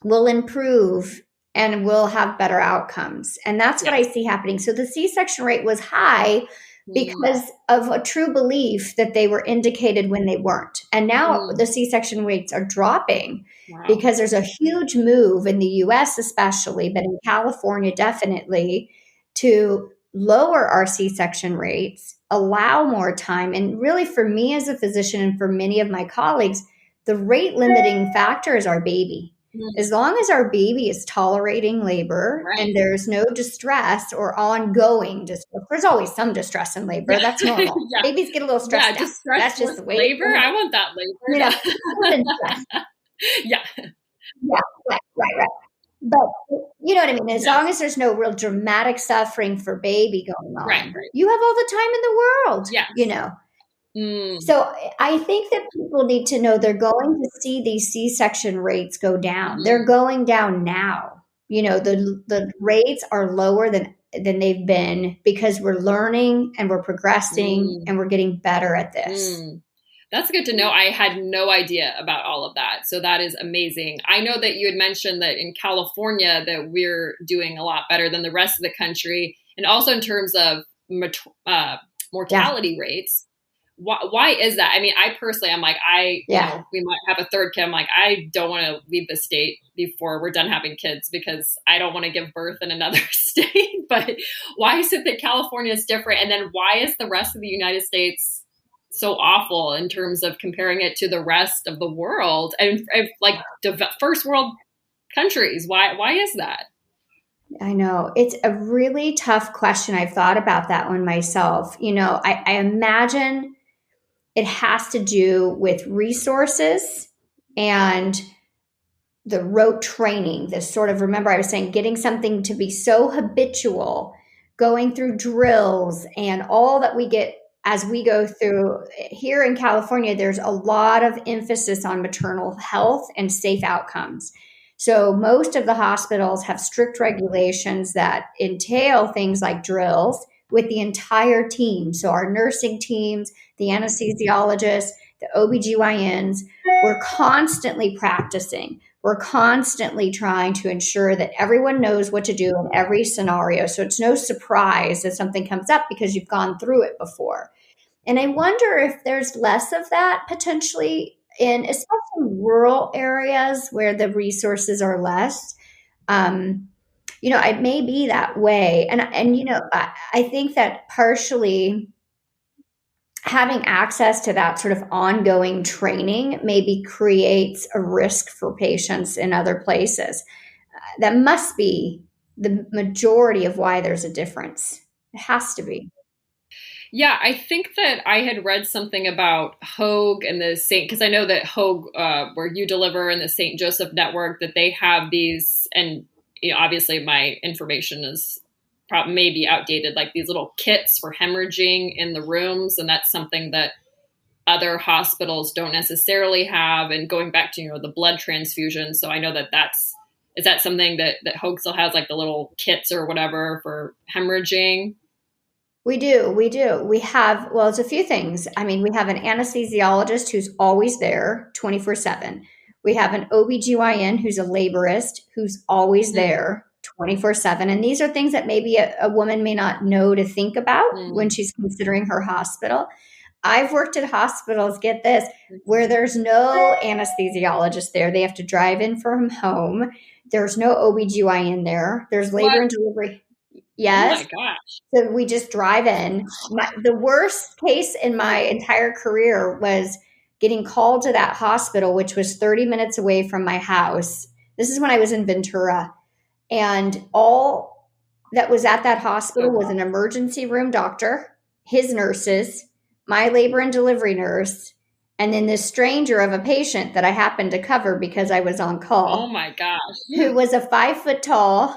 we'll improve and we'll have better outcomes. And that's what Yeah. I see happening. So the C-section rate was high Mm-hmm. because of a true belief that they were indicated when they weren't. And now the C-section rates are dropping Wow. because there's a huge move in the US, especially, but in California, definitely, to lower our C-section rates, allow more time. And really, for me as a physician and for many of my colleagues, the rate limiting factor is our baby. As long as our baby is tolerating labor Right. and there's no distress or ongoing distress, there's always some distress in labor. Yeah. That's normal. Yeah. Babies get a little stressed Yeah. out. Distress That's just forced the way it's labor. going to I be. want that labor. You know, Yeah. stress. Yeah. Yeah, right. But you know what I mean? As long Yes. as there's no real dramatic suffering for baby going Right. on, Right. you have all the time in the world, you Yes. know. Mm. So I think that people need to know they're going to see these C-section rates go down. They're Mm-hmm. going down now. You know, the rates are lower than they've been because we're learning and we're progressing Mm. and we're getting better at this. Mm. That's good to know. I had no idea about all of that. So that is amazing. I know that you had mentioned that in California that we're doing a lot better than the rest of the country. And also in terms of Yeah, mortality rates. Why is that? I mean, I personally, I'm like, yeah. we might have a third kid. I'm like, I don't want to leave the state before we're done having kids because I don't want to give birth in another state. But why is it that California is different? And then why is the rest of the United States so awful in terms of comparing it to the rest of the world and like first world countries? Why is that? I know. It's a really tough question. I've thought about that one myself. You know, I imagine it has to do with resources and the rote training, this sort of, remember I was saying, getting something to be so habitual, going through drills and all that we get as we go through. Here in California, there's a lot of emphasis on maternal health and safe outcomes. So most of the hospitals have strict regulations that entail things like drills with the entire team. So our nursing teams, the anesthesiologists, the OBGYNs, we're constantly practicing. We're constantly trying to ensure that everyone knows what to do in every scenario. So it's no surprise that something comes up because you've gone through it before. And I wonder if there's less of that potentially in especially rural areas where the resources are less. Um, you know, it may be that way. And you know, I think that partially having access to that sort of ongoing training maybe creates a risk for patients in other places. That must be the majority of why there's a difference. It has to be. Yeah, I think that I had read something about Hoag and the St. Because I know that Hoag, where you deliver, and the St. Joseph Network, that they have these, and obviously my information is probably maybe outdated, like these little kits for hemorrhaging in the rooms, and that's something that other hospitals don't necessarily have. And going back to the blood transfusion, so I know that is that something that Hoag still has, like the little kits or whatever for hemorrhaging. We do. We do. We have, well, it's a few things. I mean, we have an anesthesiologist who's always there 24/7. We have an OBGYN who's a laborist who's always there 24/7. And these are things that maybe a woman may not know to think about when Mm-hmm. she's considering her hospital. I've worked at hospitals, get this, where there's no anesthesiologist there. They have to drive in from home. There's no OBGYN there. There's labor What? and delivery. Oh my Yes. gosh. So we just drive in. The worst case in my entire career was getting called to that hospital, which was 30 minutes away from my house. This is when I was in Ventura. And all that was at that hospital was an emergency room doctor, his nurses, my labor and delivery nurse, and then this stranger of a patient that I happened to cover because I was on Oh call, my gosh. who was a 5 foot tall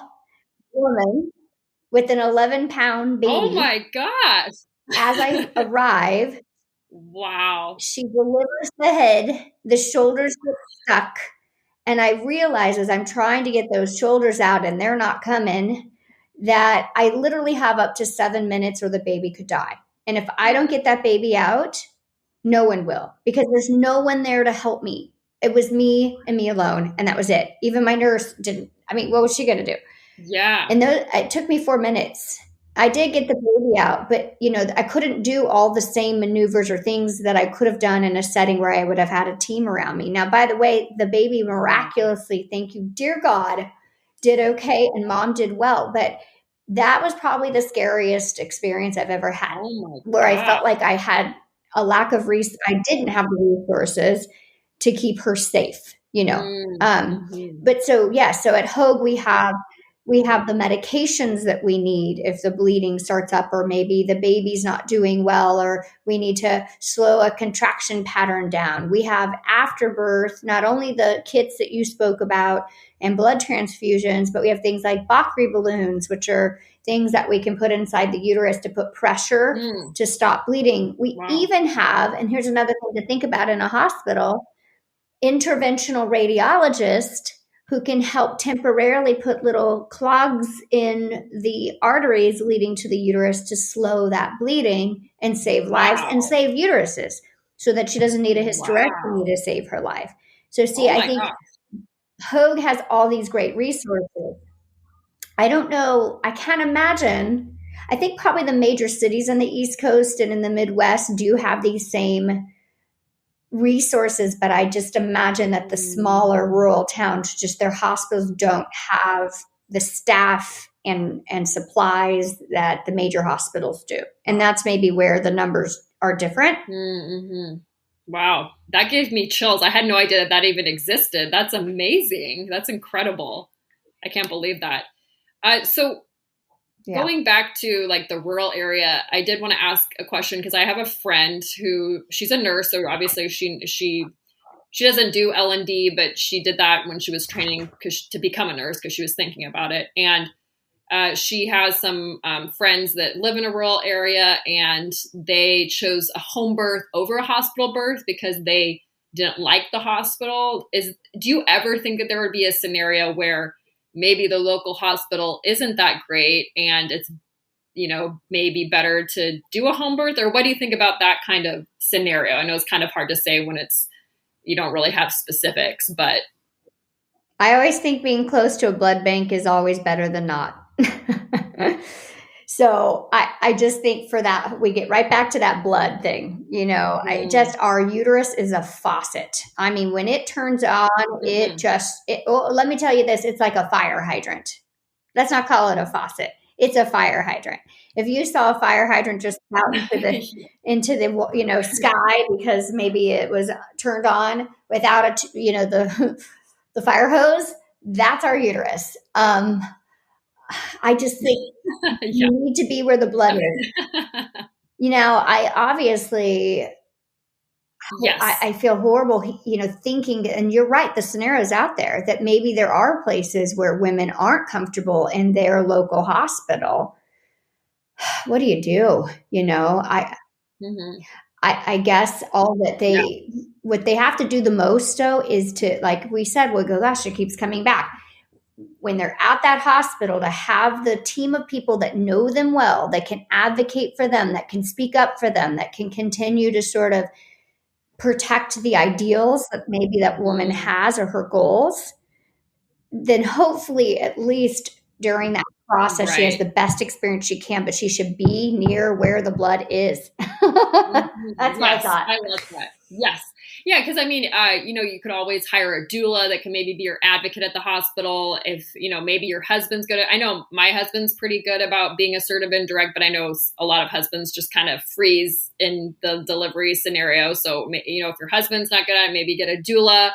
woman with an 11-pound Oh baby. my gosh. As I arrive, Wow. she delivers the head, the shoulders get stuck, And I realize as I'm trying to get those shoulders out and they're not coming, that I literally have up to 7 minutes or the baby could die. And if I don't get that baby out, no one will, because there's no one there to help me. It was me and me alone, and that was it. Even my nurse didn't. I mean, what was she going to do? Yeah. And it took me 4 minutes. I did get the baby out, but I couldn't do all the same maneuvers or things that I could have done in a setting where I would have had a team around me. Now, by the way, the baby miraculously, thank you, dear God, did okay, and mom did well. But that was probably the scariest experience I've ever had, where I felt like I had a lack of I didn't have the resources to keep her safe, But so at Hoag we have the medications that we need if the bleeding starts up, or maybe the baby's not doing well, or we need to slow a contraction pattern down. We have afterbirth, not only the kits that you spoke about and blood transfusions, but we have things like Bakri balloons, which are things that we can put inside the uterus to put pressure to stop bleeding. We even have, and here's another thing to think about in a hospital, interventional radiologist who can help temporarily put little clogs in the arteries leading to the uterus to slow that bleeding and save lives and save uteruses, so that she doesn't need a hysterectomy to save her life. So see, I think Hoag has all these great resources. I don't know. I can't imagine. I think probably the major cities on the East Coast and in the Midwest do have these same resources, but I just imagine that the smaller rural towns, just their hospitals don't have the staff and supplies that the major hospitals do. And that's maybe where the numbers are different. Mm-hmm. Wow. That gave me chills. I had no idea that even existed. That's amazing. That's incredible. I can't believe that. Going back to like the rural area, I did want to ask a question, because I have a friend who, she's a nurse. So obviously she doesn't do L&D, but she did that when she was training to become a nurse, because she was thinking about it. And she has some friends that live in a rural area, and they chose a home birth over a hospital birth because they didn't like the hospital. Do you ever think that there would be a scenario where maybe the local hospital isn't that great and it's, maybe better to do a home birth? Or what do you think about that kind of scenario? I know it's kind of hard to say when you don't really have specifics, but. I always think being close to a blood bank is always better than not. So I just think for that, we get right back to that blood thing. Our uterus is a faucet. I mean, when it turns on, let me tell you this, it's like a fire hydrant. Let's not call it a faucet. It's a fire hydrant. If you saw a fire hydrant just out into the sky because maybe it was turned on without the fire hose, that's our uterus. I just think you need to be where the blood is. I obviously, I feel horrible, thinking, and you're right, the scenarios out there that maybe there are places where women aren't comfortable in their local hospital. What do you do? I guess all that what they have to do the most, though, is to, like we said, well, gosh, it keeps coming back. When they're at that hospital, to have the team of people that know them well, that can advocate for them, that can speak up for them, that can continue to sort of protect the ideals that maybe that woman has or her goals, then hopefully at least during that process, she has the best experience she can, but she should be near where the blood is. That's my thought. I love that. Yes. Yeah, because I mean, you could always hire a doula that can maybe be your advocate at the hospital. If, maybe your husband's good. I know my husband's pretty good about being assertive and direct, but I know a lot of husbands just kind of freeze in the delivery scenario. So, if your husband's not good at it, maybe get a doula,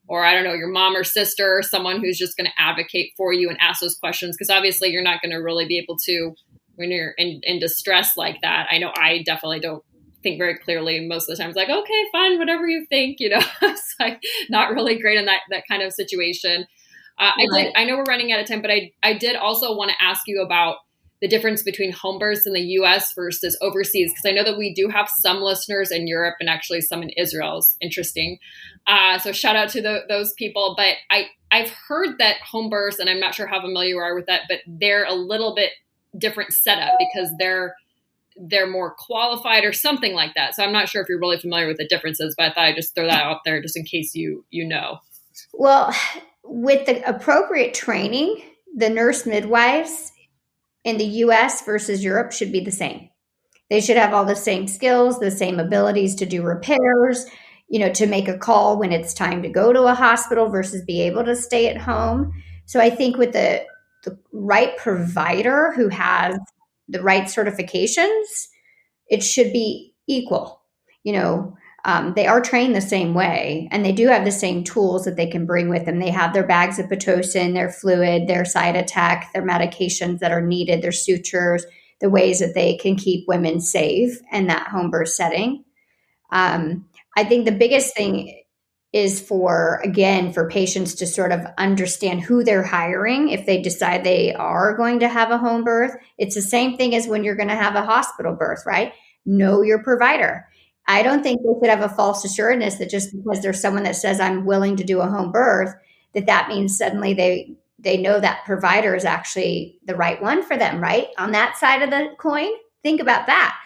or I don't know, your mom or sister, someone who's just going to advocate for you and ask those questions. Because obviously you're not going to really be able to, when you're in distress like that. I know I definitely don't think very clearly most of the time. It's like, okay, fine, whatever you think, it's like not really great in that kind of situation. I know we're running out of time, but I did also want to ask you about the difference between home births in the US versus overseas, because I know that we do have some listeners in Europe and actually some in Israel. It's interesting. So shout out to those people. But I've heard that home births, and I'm not sure how familiar you are with that, but they're a little bit different setup because they're more qualified or something like that. So I'm not sure if you're really familiar with the differences, but I thought I'd just throw that out there just in case you know. Well, with the appropriate training, the nurse midwives in the US versus Europe should be the same. They should have all the same skills, the same abilities to do repairs, to make a call when it's time to go to a hospital versus be able to stay at home. So I think with the right provider who has the right certifications, it should be equal. They are trained the same way, and they do have the same tools that they can bring with them. They have their bags of Pitocin, their fluid, their Cytotec, their medications that are needed, their sutures, the ways that they can keep women safe in that home birth setting. I think the biggest thing is for patients to sort of understand who they're hiring if they decide they are going to have a home birth. It's the same thing as when you're going to have a hospital birth, right? Know your provider. I don't think they should have a false assuredness that just because there's someone that says I'm willing to do a home birth, that means suddenly they know that provider is actually the right one for them, right? On that side of the coin, think about that.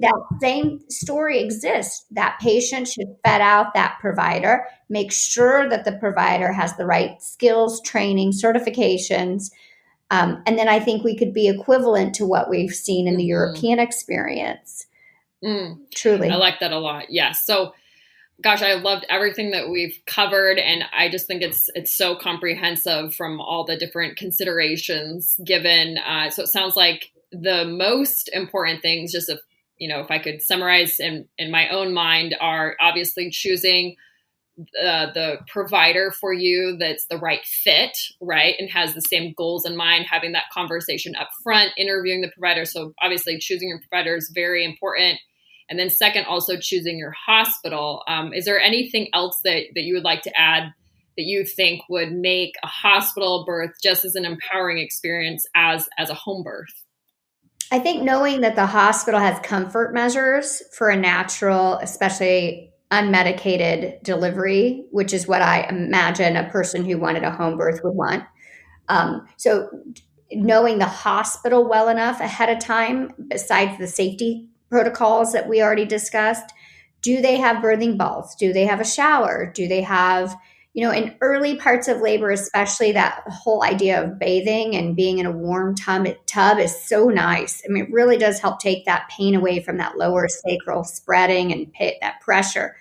That same story exists. That patient should vet out that provider, make sure that the provider has the right skills, training, certifications. And then I think we could be equivalent to what we've seen in the European experience. Truly. I like that a lot. Yes. So, gosh, I loved everything that we've covered. And I just think it's so comprehensive from all the different considerations given. So it sounds like the most important things, just if I could summarize in my own mind, are obviously choosing the provider for you that's the right fit, right? And has the same goals in mind, having that conversation up front, interviewing the provider. So obviously choosing your provider is very important. And then second, also choosing your hospital. Is there anything else that you would like to add that you think would make a hospital birth just as an empowering experience as a home birth? I think knowing that the hospital has comfort measures for a natural, especially unmedicated delivery, which is what I imagine a person who wanted a home birth would want. So knowing the hospital well enough ahead of time, besides the safety protocols that we already discussed, do they have birthing balls? Do they have a shower? Do they have, in early parts of labor, especially that whole idea of bathing and being in a warm tub is so nice. I mean, it really does help take that pain away from that lower sacral spreading and that pressure,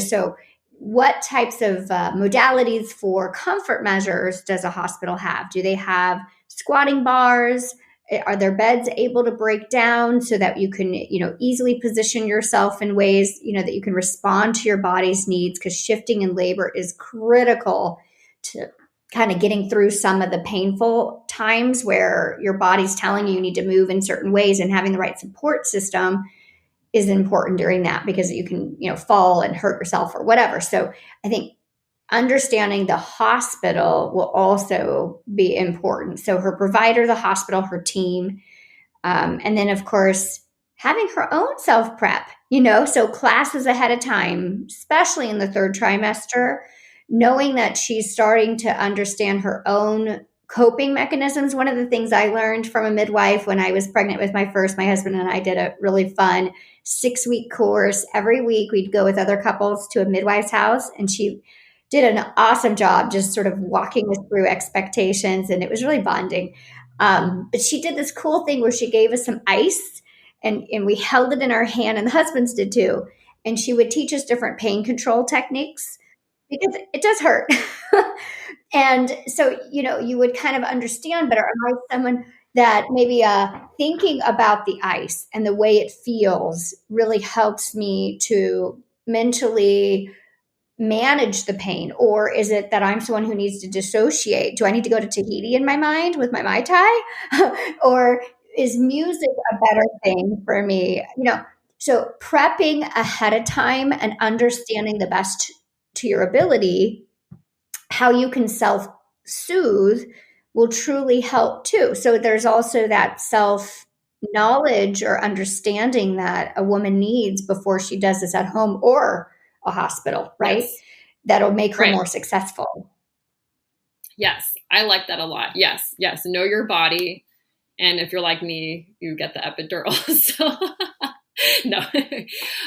so what types of modalities for comfort measures does a hospital have? Do they have squatting bars? Are their beds able to break down so that you can, easily position yourself in ways, that you can respond to your body's needs? Because shifting in labor is critical to kind of getting through some of the painful times where your body's telling you need to move in certain ways, and having the right support system is important during that, because you can, fall and hurt yourself or whatever. So I think understanding the hospital will also be important. So her provider, the hospital, her team, and then of course having her own self prep, so classes ahead of time, especially in the third trimester, knowing that she's starting to understand her own coping mechanisms. One of the things I learned from a midwife when I was pregnant with my husband and I did a really fun 6-week course. Every week we'd go with other couples to a midwife's house, and she did an awesome job just sort of walking us through expectations, and it was really bonding. But she did this cool thing where she gave us some ice, and we held it in our hand, and the husbands did too. And she would teach us different pain control techniques, because it does hurt. And so, you would kind of understand better. Am I someone that maybe thinking about the ice and the way it feels really helps me to mentally manage the pain? Or is it that I'm someone who needs to dissociate? Do I need to go to Tahiti in my mind with my Mai Tai? Or is music a better thing for me? So prepping ahead of time and understanding the best to your ability, how you can self-soothe will truly help too. So there's also that self knowledge or understanding that a woman needs before she does this at home or a hospital, right? Yes. That'll make her Right. more successful. Yes. I like that a lot. Yes. Yes. Know your body. And if you're like me, you get the epidural. So no,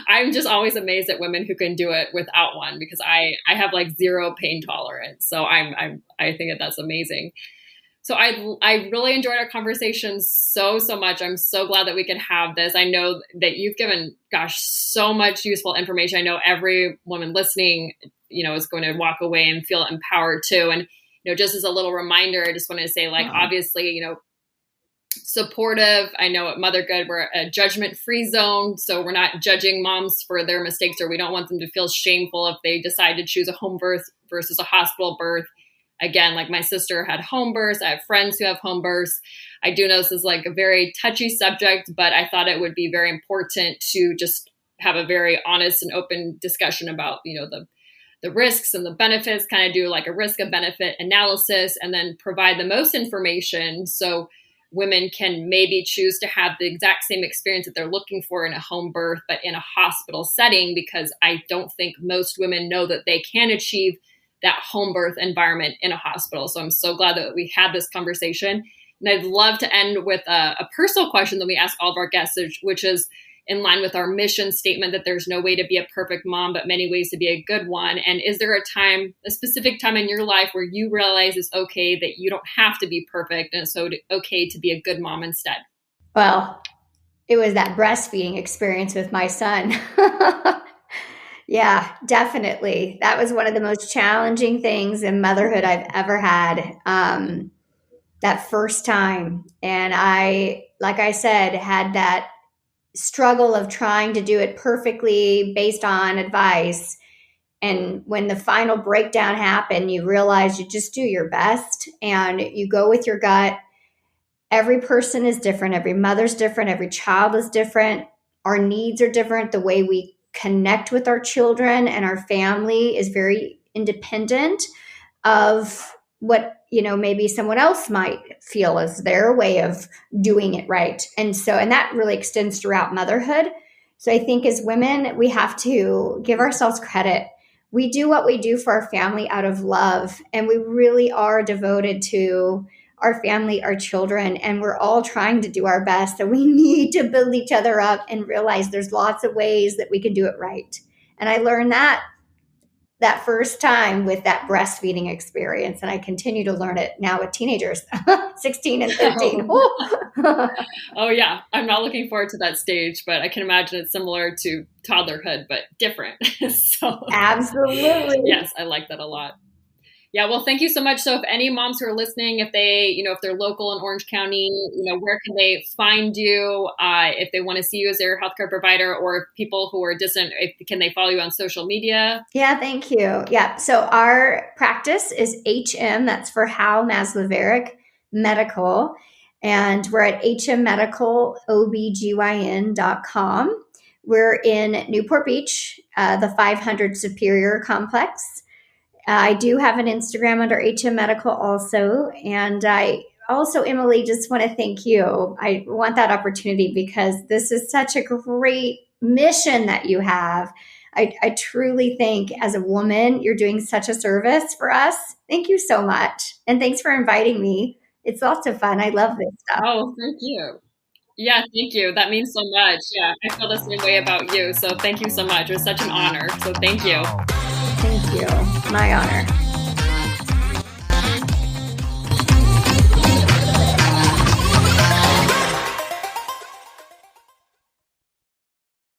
I'm just always amazed at women who can do it without one, because I have like zero pain tolerance. So I think that that's amazing. So I really enjoyed our conversation so much. I'm so glad that we could have this. I know that you've given, gosh, so much useful information. I know every woman listening, is going to walk away and feel empowered too. And, just as a little reminder, I just wanted to say, like, obviously, supportive. I know at Mother Good, we're a judgment-free zone. So we're not judging moms for their mistakes, or we don't want them to feel shameful if they decide to choose a home birth versus a hospital birth. Again, like my sister had home births. I have friends who have home births. I do know this is like a very touchy subject, but I thought it would be very important to just have a very honest and open discussion about, the risks and the benefits, kind of do like a risk and benefit analysis, and then provide the most information so women can maybe choose to have the exact same experience that they're looking for in a home birth, but in a hospital setting, because I don't think most women know that they can achieve that home birth environment in a hospital. So I'm so glad that we had this conversation. And I'd love to end with a personal question that we ask all of our guests, which is in line with our mission statement that there's no way to be a perfect mom, but many ways to be a good one. And is there a specific time in your life where you realize it's okay that you don't have to be perfect, and it's so okay to be a good mom instead? Well, it was that breastfeeding experience with my son. Yeah, definitely. That was one of the most challenging things in motherhood I've ever had. That first time. And I, like I said, had that struggle of trying to do it perfectly based on advice. And when the final breakdown happened, you realize you just do your best and you go with your gut. Every person is different. Every mother's different. Every child is different. Our needs are different. The way we connect with our children and our family is very independent of what, maybe someone else might feel is their way of doing it right. And that really extends throughout motherhood. So I think as women, we have to give ourselves credit. We do what we do for our family out of love, and we really are devoted to our family, our children, and we're all trying to do our best. So we need to build each other up and realize there's lots of ways that we can do it right. And I learned that first time with that breastfeeding experience, and I continue to learn it now with teenagers, 16 and 15. Oh yeah, I'm not looking forward to that stage, but I can imagine it's similar to toddlerhood, but different. So absolutely. Yes, I like that a lot. Yeah, well, thank you so much. So if any moms who are listening, if they, if they're local in Orange County, where can they find you? If they want to see you as their healthcare provider, or if people who are distant, can they follow you on social media? Yeah, thank you. Yeah. So our practice is HM, that's for Howe Masleveric Medical. And we're at hmmedicalobgyn.com. We're in Newport Beach, the 500 Superior Complex. I do have an Instagram under HM Medical also. And I also, Emily, just want to thank you. I want that opportunity because this is such a great mission that you have. I truly think as a woman, you're doing such a service for us. Thank you so much. And thanks for inviting me. It's lots of fun. I love this stuff. Oh, thank you. Yeah, thank you. That means so much. Yeah, I feel the same way about you. So thank you so much. It was such an honor. So thank you. Thank you. My honor.